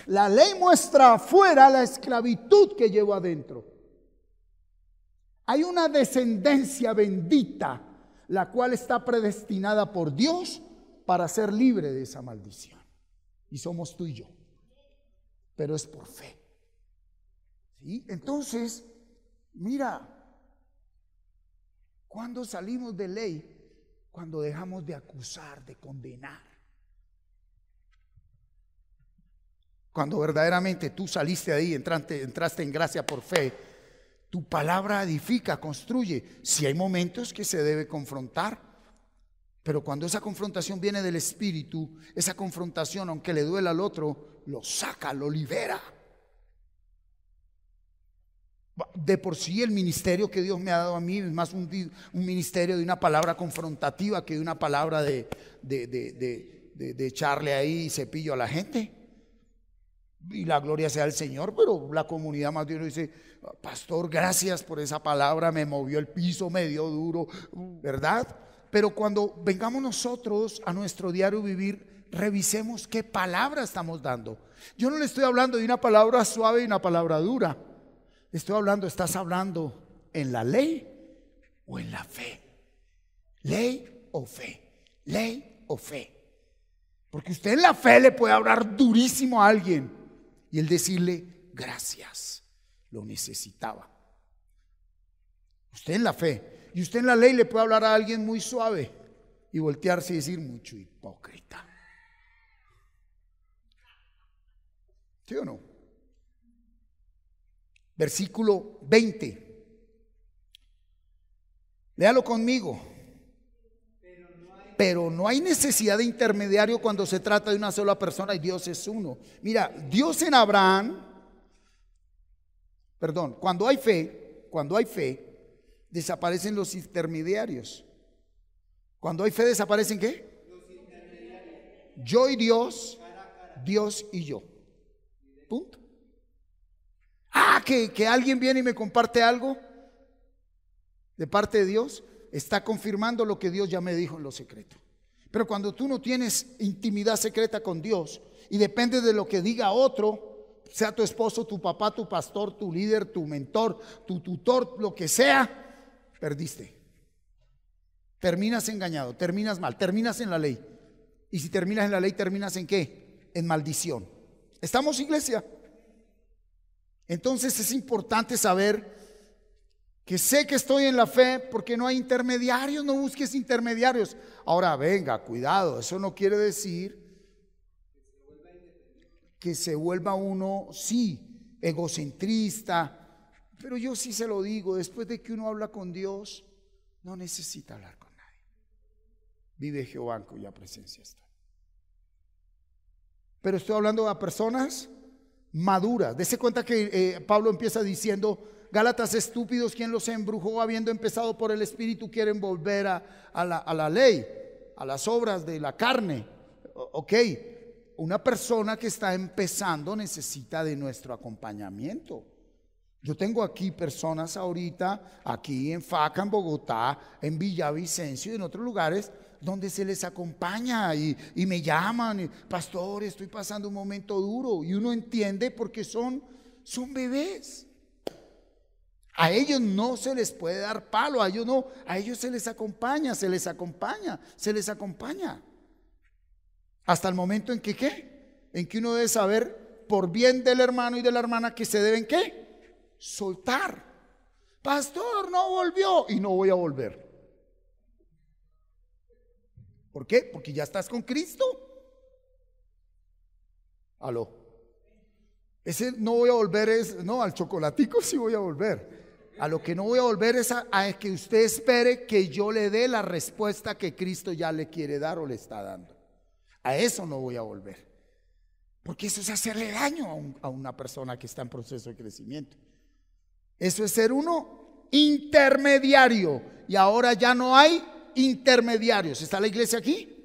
La ley muestra afuera la esclavitud que llevo adentro. Hay una descendencia bendita, la cual está predestinada por Dios para ser libre de esa maldición. Y somos tú y yo. Pero es por fe. ¿Sí? Entonces, mira, cuando salimos de ley, cuando dejamos de acusar, de condenar. Cuando verdaderamente tú saliste de ahí, entraste en gracia por fe, tu palabra edifica, construye. Si hay momentos que se debe confrontar, pero cuando esa confrontación viene del Espíritu, esa confrontación, aunque le duela al otro, lo saca, lo libera. De por sí el ministerio que Dios me ha dado a mí es más un ministerio de una palabra confrontativa que de una palabra de echarle ahí cepillo a la gente. Y la gloria sea al Señor, pero la comunidad más bien dice: pastor, gracias por esa palabra, me movió el piso, me dio duro, ¿verdad? Pero cuando vengamos nosotros a nuestro diario vivir, revisemos qué palabra estamos dando. Yo no le estoy hablando de una palabra suave y una palabra dura. Estoy hablando, ¿estás hablando en la ley o en la fe? Ley o fe, ley o fe. Porque usted en la fe le puede hablar durísimo a alguien y él decirle: gracias, lo necesitaba. Usted en la fe. Y usted en la ley le puede hablar a alguien muy suave y voltearse y decir: mucho hipócrita. ¿Sí o no? Versículo 20. Léalo conmigo. Pero no hay necesidad de intermediario cuando se trata de una sola persona y Dios es uno. Mira, Dios en Abraham, cuando hay fe, desaparecen los intermediarios. Cuando hay fe, ¿desaparecen qué? Los intermediarios. Yo y Dios, Dios y yo. Punto. Que alguien viene y me comparte algo de parte de Dios, está confirmando lo que Dios ya me dijo en lo secreto. Pero cuando tú no tienes intimidad secreta con Dios y depende de lo que diga otro, sea tu esposo, tu papá, tu pastor, tu líder, tu mentor, tu tutor, lo que sea, perdiste. Terminas engañado, terminas mal, terminas en la ley. Y si terminas en la ley, ¿terminas en qué? En maldición. ¿Estamos, iglesia? Entonces es importante saber que sé que estoy en la fe porque no hay intermediarios. No busques intermediarios. Ahora venga, cuidado, eso no quiere decir que se vuelva uno, sí, egocentrista. Pero yo sí se lo digo, después de que uno habla con Dios, no necesita hablar con nadie. Vive Jehová en cuya presencia está. Pero estoy hablando a personas maduras. Dese cuenta que Pablo empieza diciendo: Gálatas estúpidos, ¿quién los embrujó? Habiendo empezado por el Espíritu, quieren volver a la ley, a las obras de la carne. Ok, una persona que está empezando necesita de nuestro acompañamiento. Yo tengo aquí personas ahorita, aquí en Faca, en Bogotá, en Villavicencio y en otros lugares, donde se les acompaña y me llaman, pastor, estoy pasando un momento duro, y uno entiende porque son bebés. A ellos no se les puede dar palo, a ellos no, a ellos se les acompaña, se les acompaña. Hasta el momento en que ¿qué? En que uno debe saber por bien del hermano y de la hermana que se deben ¿qué? Soltar. Pastor, no volvió y no voy a volver. ¿Por qué? Porque ya estás con Cristo. Aló. Ese no voy a volver es, no, al chocolatico sí voy a volver. A lo que no voy a volver es a que usted espere que yo le dé la respuesta que Cristo ya le quiere dar o le está dando. A eso no voy a volver. Porque eso es hacerle daño a una persona que está en proceso de crecimiento. Eso es ser uno intermediario. Y ahora ya no hay intermediarios. ¿Está la iglesia aquí?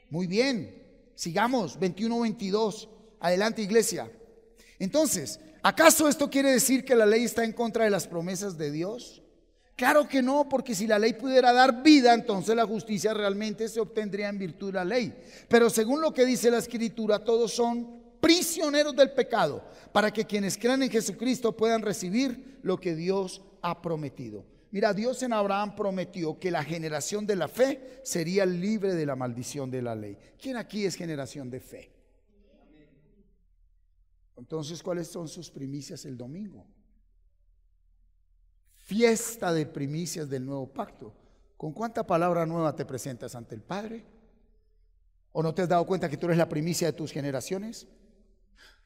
Muy bien. Sigamos, 21-22. Adelante, iglesia. Entonces, ¿acaso esto quiere decir que la ley está en contra de las promesas de Dios? Claro que no, porque si la ley pudiera dar vida, entonces la justicia realmente se obtendría en virtud de la ley. Pero según lo que dice la Escritura, todos son prisioneros del pecado, para que quienes crean en Jesucristo puedan recibir lo que Dios ha prometido. Mira, Dios en Abraham prometió que la generación de la fe sería libre de la maldición de la ley. ¿Quién aquí es generación de fe? Entonces, ¿cuáles son sus primicias el domingo? Fiesta de primicias del nuevo pacto. ¿Con cuánta palabra nueva te presentas ante el Padre? ¿O no te has dado cuenta que tú eres la primicia de tus generaciones?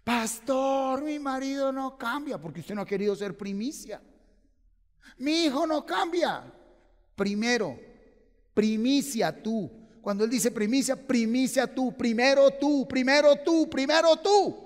Pastor, mi marido no cambia porque usted no ha querido ser primicia. Mi hijo no cambia. Primero, primicia tú. Cuando él dice primicia, primicia tú. Primero tú, primero tú, primero tú.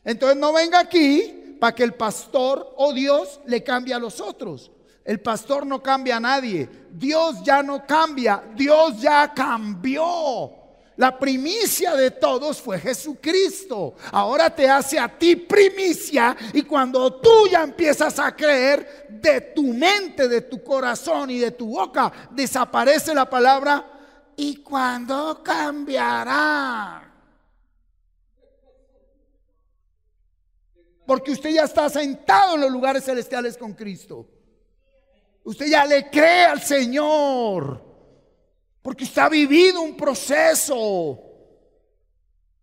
Entonces no venga aquí para que el pastor o Dios le cambie a los otros. El pastor no cambia a nadie. Dios ya no cambia. Dios ya cambió. La primicia de todos fue Jesucristo. Ahora te hace a ti primicia. Y cuando tú ya empiezas a creer, de tu mente, de tu corazón y de tu boca desaparece la palabra ¿y cuándo cambiará? Porque usted ya está sentado en los lugares celestiales con Cristo. Usted ya le cree al Señor. Porque usted ha vivido un proceso.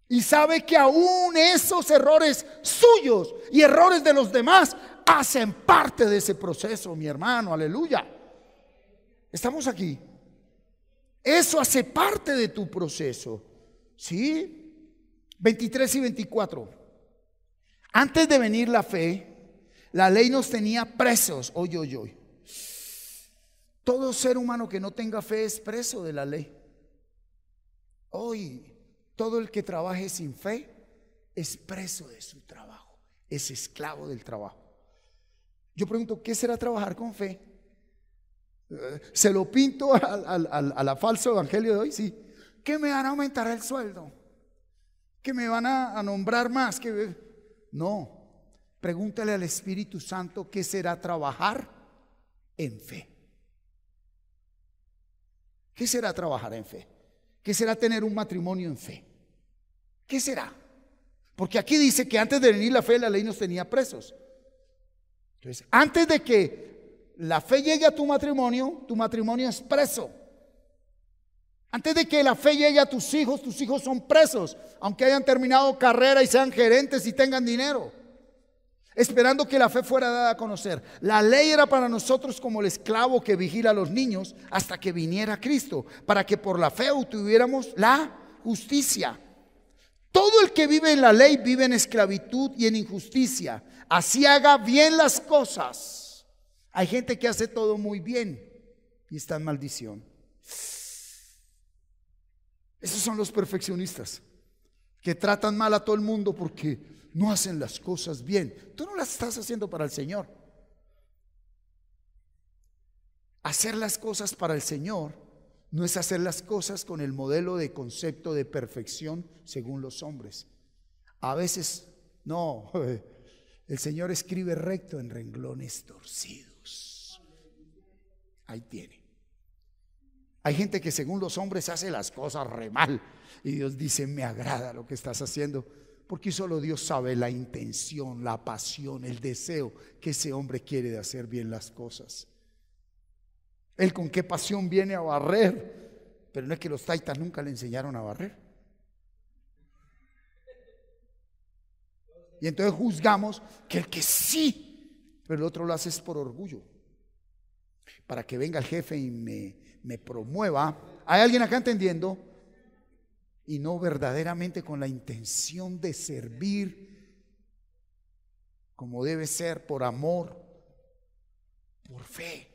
Y sabe que aún esos errores suyos y errores de los demás hacen parte de ese proceso, mi hermano. Aleluya. Estamos aquí. Eso hace parte de tu proceso. ¿Sí? 23 y 24. Antes de venir la fe, la ley nos tenía presos. Oye. Todo ser humano que no tenga fe es preso de la ley. Hoy, todo el que trabaje sin fe es preso de su trabajo, es esclavo del trabajo. Yo pregunto, ¿qué será trabajar con fe? ¿Se lo pinto a la falso evangelio de hoy? Sí. ¿Que me van a aumentar el sueldo? ¿Que me van a nombrar más? No. Pregúntale al Espíritu Santo qué será trabajar en fe. ¿Qué será trabajar en fe? ¿Qué será tener un matrimonio en fe? ¿Qué será? Porque aquí dice que antes de venir la fe, la ley nos tenía presos. Entonces, antes de que la fe llegue a tu matrimonio es preso. Antes de que la fe llegue a tus hijos son presos, aunque hayan terminado carrera y sean gerentes y tengan dinero, esperando que la fe fuera dada a conocer. La ley era para nosotros como el esclavo que vigila a los niños hasta que viniera Cristo, para que por la fe obtuviéramos la justicia. Todo el que vive en la ley vive en esclavitud y en injusticia. Así haga bien las cosas. Hay gente que hace todo muy bien y está en maldición. Esos son los perfeccionistas que tratan mal a todo el mundo porque no hacen las cosas bien. Tú no las estás haciendo para el Señor. Hacer las cosas para el Señor no es hacer las cosas con el modelo de concepto de perfección según los hombres. A veces, no, El Señor escribe recto en renglones torcidos. Ahí tiene. Hay gente que según los hombres hace las cosas re mal y Dios dice: me agrada lo que estás haciendo, porque solo Dios sabe la intención, la pasión, el deseo que ese hombre quiere de hacer bien las cosas. Él con qué pasión viene a barrer, pero no es que los taitas nunca le enseñaron a barrer. Y entonces juzgamos que el que sí, pero el otro lo hace es por orgullo, para que venga el jefe y me promueva. ¿Hay alguien acá entendiendo? Y no verdaderamente con la intención de servir como debe ser, por amor, por fe.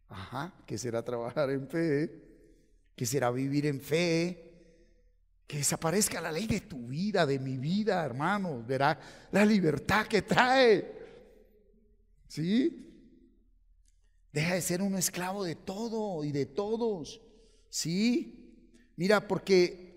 Ajá, ¿qué será trabajar en fe? ¿Qué será vivir en fe? Que desaparezca la ley de tu vida, de mi vida, hermanos. Verá la libertad que trae. ¿Sí? Deja de ser un esclavo de todo y de todos. ¿Sí? Mira, ¿por qué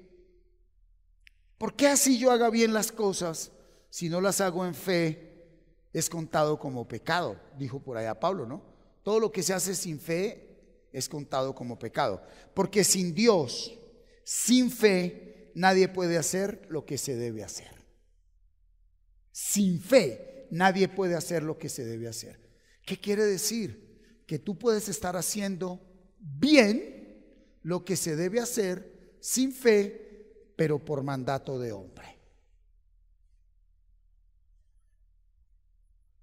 así yo haga bien las cosas, si no las hago en fe, es contado como pecado? Dijo por allá Pablo, ¿no? Todo lo que se hace sin fe es contado como pecado. Porque sin Dios, sin fe, nadie puede hacer lo que se debe hacer. Sin fe, nadie puede hacer lo que se debe hacer. ¿Qué quiere decir? Que tú puedes estar haciendo bien lo que se debe hacer sin fe, pero por mandato de hombre.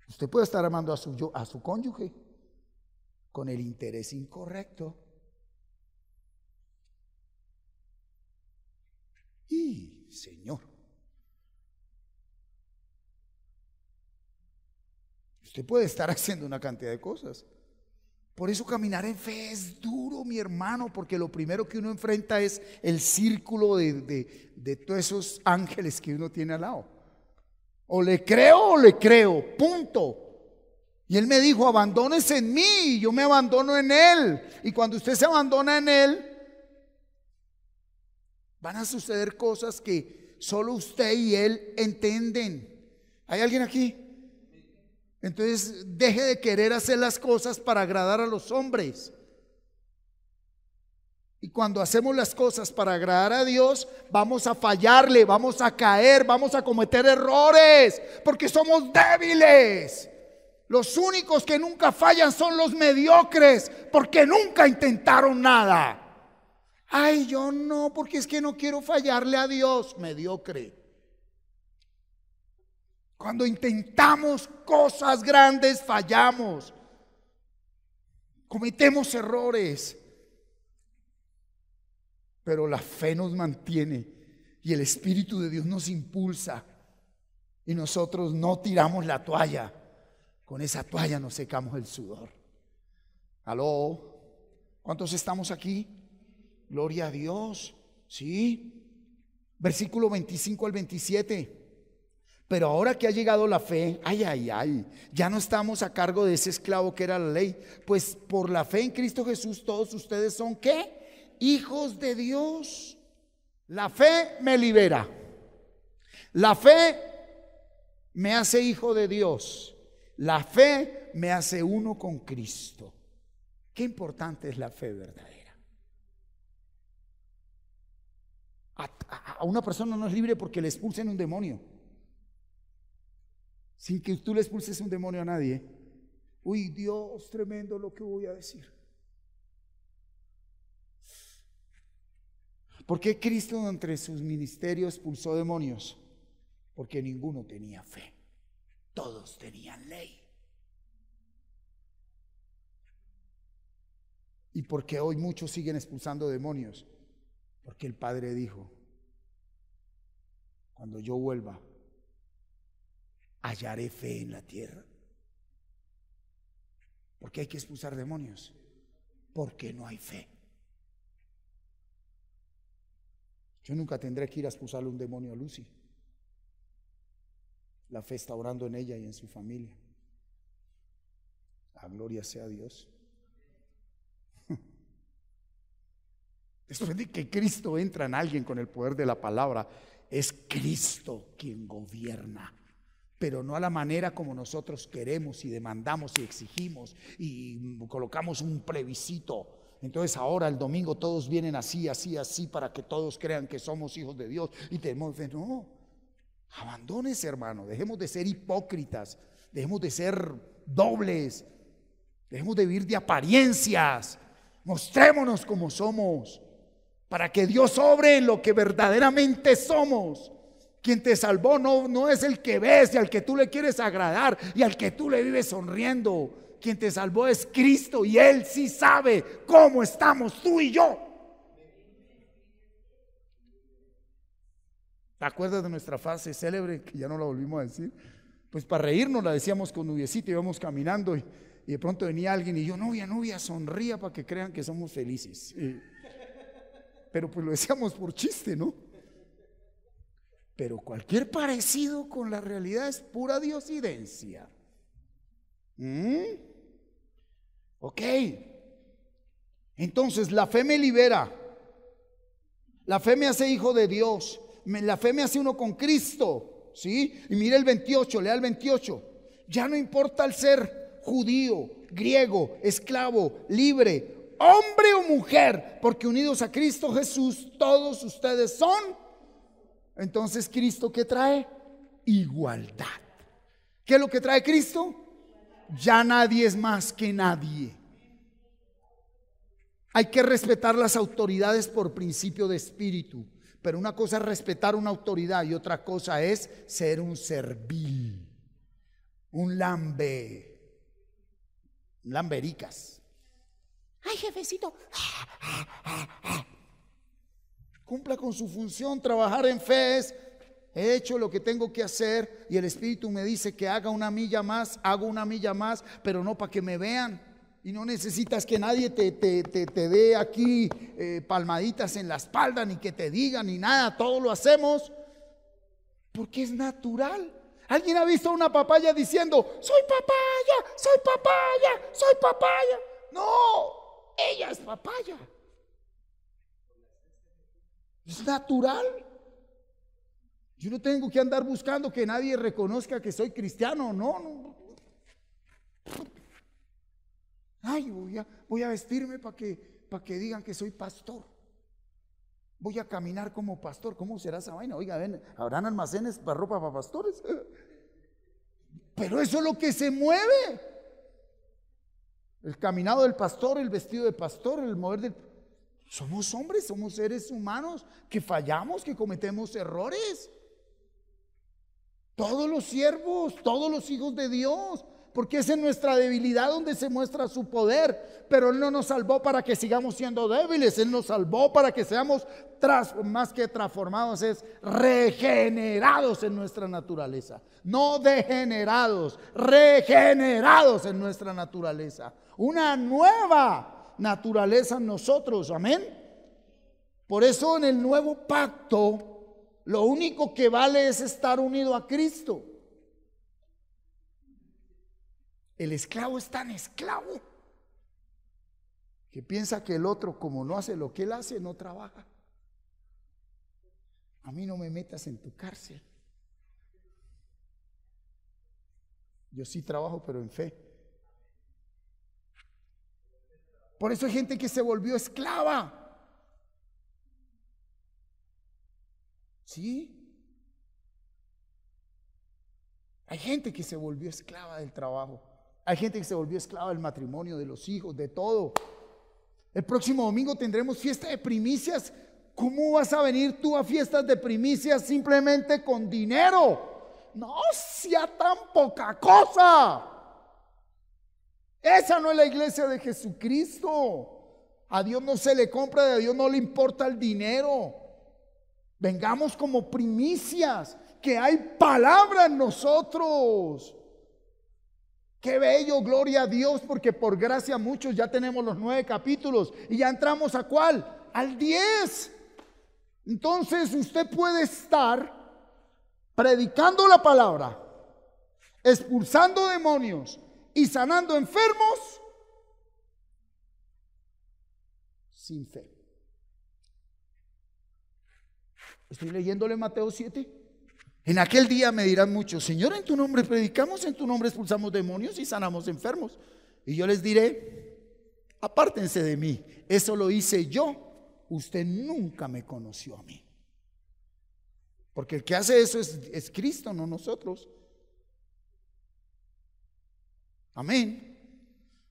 Usted puede estar amando a su cónyuge con el interés incorrecto. Y Señor, usted puede estar haciendo una cantidad de cosas. Por eso caminar en fe es duro, mi hermano, porque lo primero que uno enfrenta es el círculo de todos esos ángeles que uno tiene al lado. O le creo, punto. Y él me dijo: abandónese en mí, y yo me abandono en él. Y cuando usted se abandona en él, van a suceder cosas que solo usted y él entienden. ¿Hay alguien aquí? Entonces deje de querer hacer las cosas para agradar a los hombres. Y cuando hacemos las cosas para agradar a Dios, vamos a fallarle, vamos a caer, vamos a cometer errores, porque somos débiles. Los únicos que nunca fallan son los mediocres, porque nunca intentaron nada. Ay, yo no, porque es que no quiero fallarle a Dios. Mediocre. Cuando intentamos cosas grandes, fallamos, cometemos errores, pero la fe nos mantiene y el Espíritu de Dios nos impulsa, y nosotros no tiramos la toalla. Con esa toalla nos secamos el sudor. ¿Aló? ¿Cuántos estamos aquí? Gloria a Dios. ¿Sí? Versículo 25 al 27. Pero ahora que ha llegado la fe, ya no estamos a cargo de ese esclavo que era la ley. Pues por la fe en Cristo Jesús todos ustedes son ¿qué? Hijos de Dios. La fe me libera. La fe me hace hijo de Dios. La fe me hace uno con Cristo. Qué importante es la fe verdadera. A una persona no es libre porque le expulsen un demonio, sin que tú le expulses un demonio a nadie. Uy, Dios, tremendo lo que voy a decir. ¿Por qué Cristo entre sus ministerios expulsó demonios? Porque ninguno tenía fe. Todos tenían ley. ¿Y por qué hoy muchos siguen expulsando demonios? Porque el Padre dijo: cuando yo vuelva, hallaré fe en la tierra. ¿Por qué hay que expulsar demonios? Porque no hay fe. Yo nunca tendré que ir a expulsarle un demonio a Lucy. La fe está orando en ella y en su familia. La gloria sea a Dios. Después de que Cristo entra en alguien con el poder de la palabra, es Cristo quien gobierna. pero no a la manera como nosotros queremos y demandamos y exigimos y colocamos un plebiscito. Entonces ahora el domingo todos vienen así, así, así, para que todos crean que somos hijos de Dios y tenemos fe. No, abandónese, hermano, dejemos de ser hipócritas, dejemos de ser dobles, dejemos de vivir de apariencias, mostrémonos como somos, para que Dios obre en lo que verdaderamente somos. Quien te salvó no es el que ves y al que tú le quieres agradar y al que tú le vives sonriendo. Quien te salvó es Cristo y Él sí sabe cómo estamos tú y yo. ¿Te acuerdas de nuestra frase célebre que ya no la volvimos a decir? Pues para reírnos la decíamos con Nubiecita, íbamos caminando y de pronto venía alguien y yo, novia, sonría para que crean que somos felices. Pero pues lo decíamos por chiste, ¿no? Pero cualquier parecido con la realidad es pura diosidencia. Ok. Entonces la fe me libera. La fe me hace hijo de Dios. La fe me hace uno con Cristo. ¿Sí? Y mire el 28, lea el 28. Ya no importa el ser judío, griego, esclavo, libre, hombre o mujer, porque unidos a Cristo Jesús, todos ustedes son. Entonces, ¿Cristo qué trae? Igualdad. ¿Qué es lo que trae Cristo? Ya nadie es más que nadie. Hay que respetar las autoridades por principio de espíritu, pero una cosa es respetar una autoridad y otra cosa es ser un servil, un lambericas. Ay, jefecito, cumpla con su función. Trabajar en fe es: he hecho lo que tengo que hacer y el Espíritu me dice que haga una milla más, hago una milla más, pero no para que me vean. Y no necesitas que nadie te dé aquí palmaditas en la espalda, ni que te diga, ni nada. Todo lo hacemos porque es natural. ¿Alguien ha visto una papaya diciendo: soy papaya, soy papaya, soy papaya? No, ella es papaya. Es natural. Yo no tengo que andar buscando que nadie reconozca que soy cristiano. No. Ay, voy a vestirme para que digan que soy pastor. Voy a caminar como pastor. ¿Cómo será esa vaina? Oiga, ven, ¿habrán almacenes para ropa para pastores? Pero eso es lo que se mueve. El caminado del pastor, el vestido de pastor, el mover del... Somos hombres, somos seres humanos que fallamos, que cometemos errores. Todos los siervos, todos los hijos de Dios, porque es en nuestra debilidad donde se muestra su poder. Pero Él no nos salvó para que sigamos siendo débiles, Él nos salvó para que seamos más que transformados, es regenerados en nuestra naturaleza. No degenerados, regenerados en nuestra naturaleza. Una nueva naturaleza en nosotros, amén. Por eso en el nuevo pacto lo único que vale es estar unido a Cristo. El esclavo es tan esclavo que piensa que el otro, como no hace lo que él hace, no trabaja. A mí no me metas en tu cárcel. Yo sí trabajo, pero en fe. Por eso hay gente que se volvió esclava. ¿Sí? Hay gente que se volvió esclava del trabajo. Hay gente que se volvió esclava del matrimonio, de los hijos, de todo. El próximo domingo tendremos fiesta de primicias. ¿Cómo vas a venir tú a fiestas de primicias simplemente con dinero? No sea tan poca cosa. Esa no es la iglesia de Jesucristo. A Dios no se le compra, a Dios no le importa el dinero. Vengamos como primicias, que hay palabra en nosotros. Qué bello, gloria a Dios, porque por gracia muchos ya tenemos los 9 capítulos y ya entramos ¿a cuál? Al 10. Entonces usted puede estar predicando la palabra, expulsando demonios y sanando enfermos sin fe. Estoy leyéndole Mateo 7. En aquel día me dirán muchos: Señor, en tu nombre predicamos, en tu nombre expulsamos demonios y sanamos enfermos. Y yo les diré: apártense de mí, eso lo hice yo, usted nunca me conoció a mí. Porque el que hace eso es Cristo, no nosotros. Amén.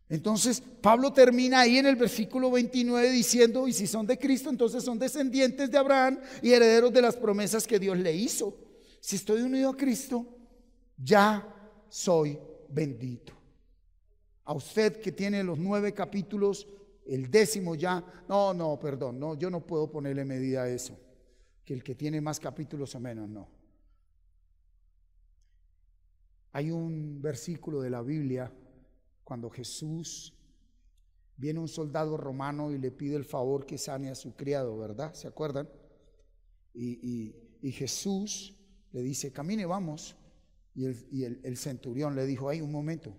Entonces Pablo termina ahí en el versículo 29 diciendo: y si son de Cristo, entonces son descendientes de Abraham y herederos de las promesas que Dios le hizo. Si estoy unido a Cristo, ya soy bendito. A usted que tiene los 9 capítulos, el 10º ya, perdón, yo no puedo ponerle medida a eso, que el que tiene más capítulos o menos, no. Hay un versículo de la Biblia cuando Jesús, viene un soldado romano y le pide el favor que sane a su criado, ¿verdad? ¿Se acuerdan? Y Jesús le dice: camine, vamos. Y el centurión le dijo: ay, un momento,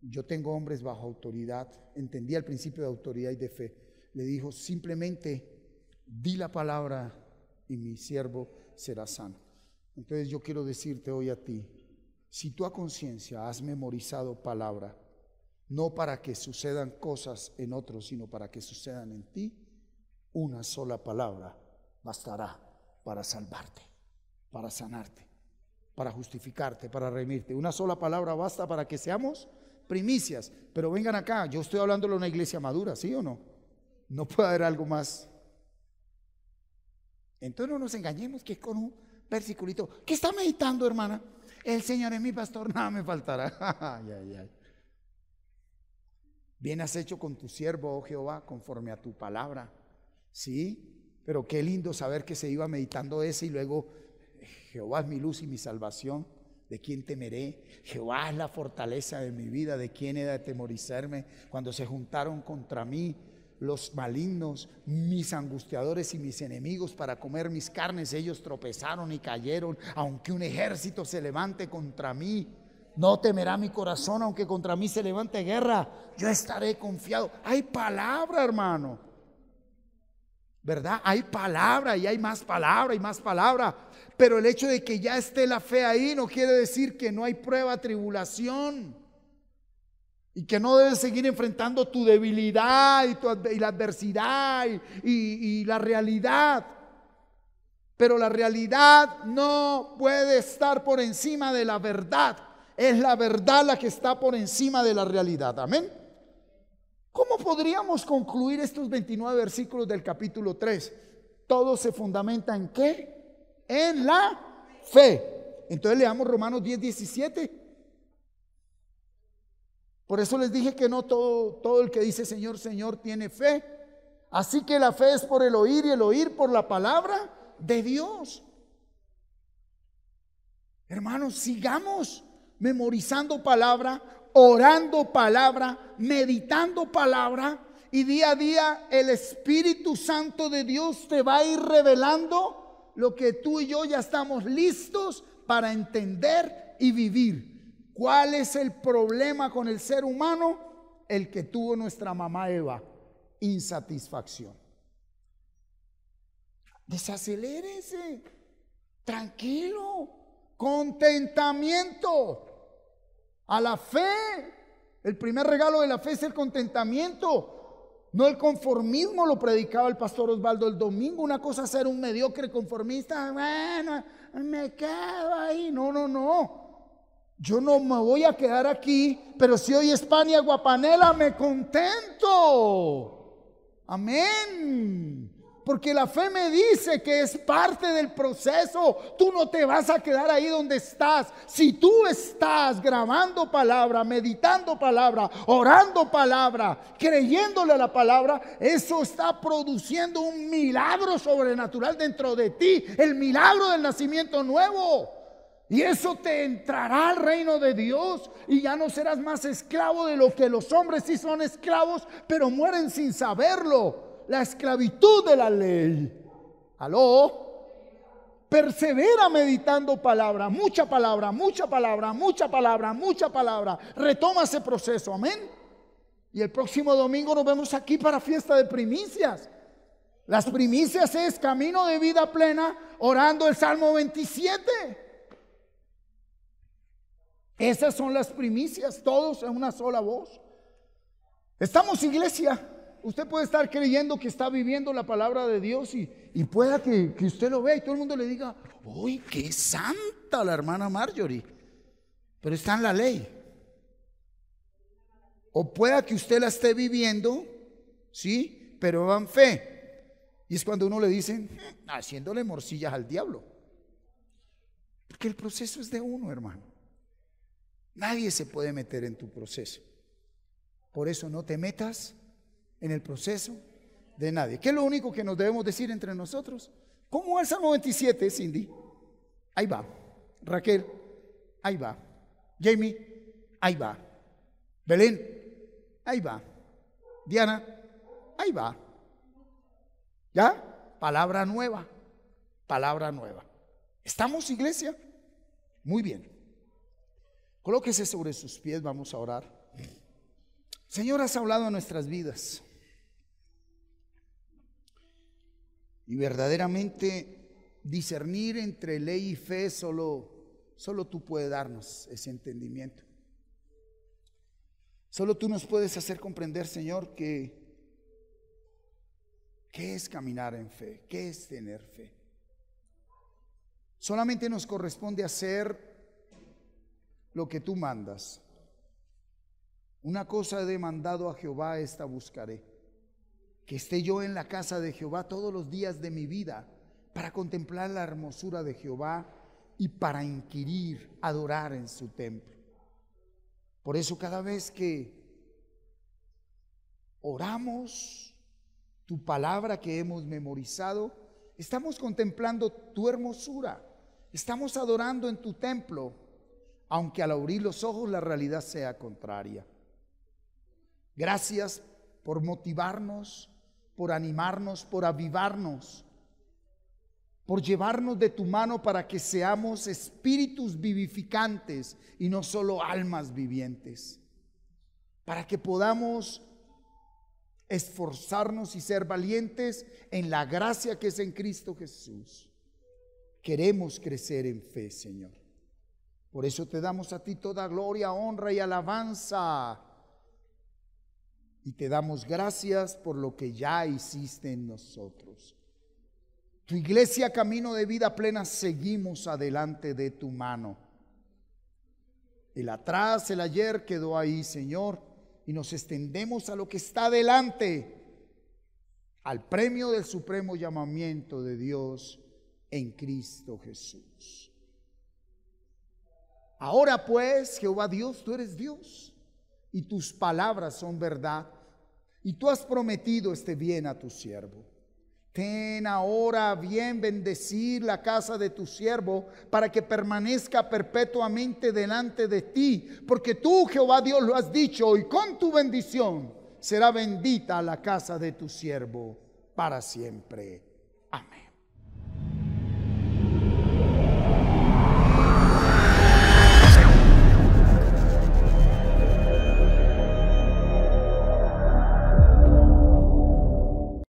yo tengo hombres bajo autoridad. Entendía el principio de autoridad y de fe. Le dijo: simplemente di la palabra y mi siervo será sano. Entonces yo quiero decirte hoy a ti: si tú a conciencia has memorizado palabra, no para que sucedan cosas en otros, sino para que sucedan en ti, una sola palabra bastará para salvarte, para sanarte, para justificarte, para redimirte. Una sola palabra basta para que seamos primicias. Pero vengan acá, yo estoy hablando de una iglesia madura, ¿sí o no? No puede haber algo más. Entonces no nos engañemos que es con un versiculito. ¿Qué está meditando, hermana? El Señor es mi pastor, nada me faltará. Ay. Bien has hecho con tu siervo, oh Jehová, conforme a tu palabra. Sí, pero qué lindo saber que se iba meditando ese y luego: Jehová es mi luz y mi salvación, ¿de quién temeré? Jehová es la fortaleza de mi vida, ¿de quién he de atemorizarme? Cuando se juntaron contra mí los malignos, mis angustiadores y mis enemigos para comer mis carnes, ellos tropezaron y cayeron. Aunque un ejército se levante contra mí, no temerá mi corazón. Aunque contra mí se levante guerra, yo estaré confiado. Hay palabra, hermano, ¿verdad? Hay palabra y hay más palabra y más palabra. Pero el hecho de que ya esté la fe ahí no quiere decir que no hay prueba, tribulación, y que no debes seguir enfrentando tu debilidad y la adversidad y la realidad. Pero la realidad no puede estar por encima de la verdad. Es la verdad la que está por encima de la realidad. Amén. ¿Cómo podríamos concluir estos 29 versículos del capítulo 3? Todo se fundamenta ¿en qué? En la fe. Entonces leamos Romanos 10:17. Por eso les dije que no todo el que dice Señor, Señor tiene fe. Así que la fe es por el oír y el oír por la palabra de Dios. Hermanos, sigamos memorizando palabra, orando palabra, meditando palabra, y día a día el Espíritu Santo de Dios te va a ir revelando lo que tú y yo ya estamos listos para entender y vivir. ¿Cuál es el problema con el ser humano? El que tuvo nuestra mamá Eva: insatisfacción. Desacelérese, tranquilo, contentamiento. A la fe, el primer regalo de la fe es el contentamiento, no el conformismo. Lo predicaba el pastor Osvaldo el domingo. Una cosa es ser un mediocre conformista, bueno, me quedo ahí. No. Yo no me voy a quedar aquí, pero si hoy España Guapanela, me contento. Amén. Porque la fe me dice que es parte del proceso. Tú no te vas a quedar ahí donde estás. Si tú estás grabando palabra, meditando palabra, orando palabra, creyéndole a la palabra, eso está produciendo un milagro sobrenatural dentro de ti. El milagro del nacimiento nuevo. Y eso te entrará al reino de Dios y ya no serás más esclavo de lo que los hombres sí son esclavos, pero mueren sin saberlo. La esclavitud de la ley. ¿Aló? Persevera meditando palabra, mucha palabra, mucha palabra, mucha palabra, mucha palabra. Retoma ese proceso, amén. Y el próximo domingo nos vemos aquí para fiesta de primicias. Las primicias es camino de vida plena orando el Salmo 27. Esas son las primicias, todos en una sola voz. Estamos, iglesia. Usted puede estar creyendo que está viviendo la palabra de Dios y pueda que usted lo vea y todo el mundo le diga: uy, qué santa la hermana Marjorie, pero está en la ley. O pueda que usted la esté viviendo, sí, pero va en fe. Y es cuando uno le dice: haciéndole morcillas al diablo. Porque el proceso es de uno, hermano. Nadie se puede meter en tu proceso. Por eso no te metas en el proceso de nadie. ¿Qué es lo único que nos debemos decir entre nosotros? ¿Cómo va el Salmo 27, Cindy? Ahí va. Raquel, ahí va. Jamie, ahí va. Belén, ahí va. Diana, ahí va. ¿Ya? Palabra nueva. Palabra nueva. ¿Estamos, iglesia? Muy bien. Colóquese sobre sus pies, vamos a orar. Señor, has hablado a nuestras vidas. Y verdaderamente discernir entre ley y fe solo tú puedes darnos ese entendimiento. Solo tú nos puedes hacer comprender, Señor, que ¿qué es caminar en fe? ¿Qué es tener fe? Solamente nos corresponde hacer lo que tú mandas. Una cosa he demandado a Jehová, esta buscaré: que esté yo en la casa de Jehová todos los días de mi vida, para contemplar la hermosura de Jehová y para inquirir, adorar en su templo. Por eso cada vez que oramos tu palabra que hemos memorizado, estamos contemplando tu hermosura, estamos adorando en tu templo, aunque al abrir los ojos la realidad sea contraria. Gracias por motivarnos, por animarnos, por avivarnos, por llevarnos de tu mano para que seamos espíritus vivificantes y no solo almas vivientes, para que podamos esforzarnos y ser valientes en la gracia que es en Cristo Jesús. Queremos crecer en fe, Señor. Por eso te damos a ti toda gloria, honra y alabanza. Y te damos gracias por lo que ya hiciste en nosotros. Tu iglesia, Camino de Vida Plena, seguimos adelante de tu mano. El atrás, el ayer quedó ahí, Señor, y nos extendemos a lo que está adelante, al premio del supremo llamamiento de Dios en Cristo Jesús. Ahora pues, Jehová Dios, tú eres Dios y tus palabras son verdad, y tú has prometido este bien a tu siervo. Ten ahora a bien bendecir la casa de tu siervo, para que permanezca perpetuamente delante de ti, porque tú, Jehová Dios, lo has dicho, y con tu bendición será bendita la casa de tu siervo para siempre. Amén.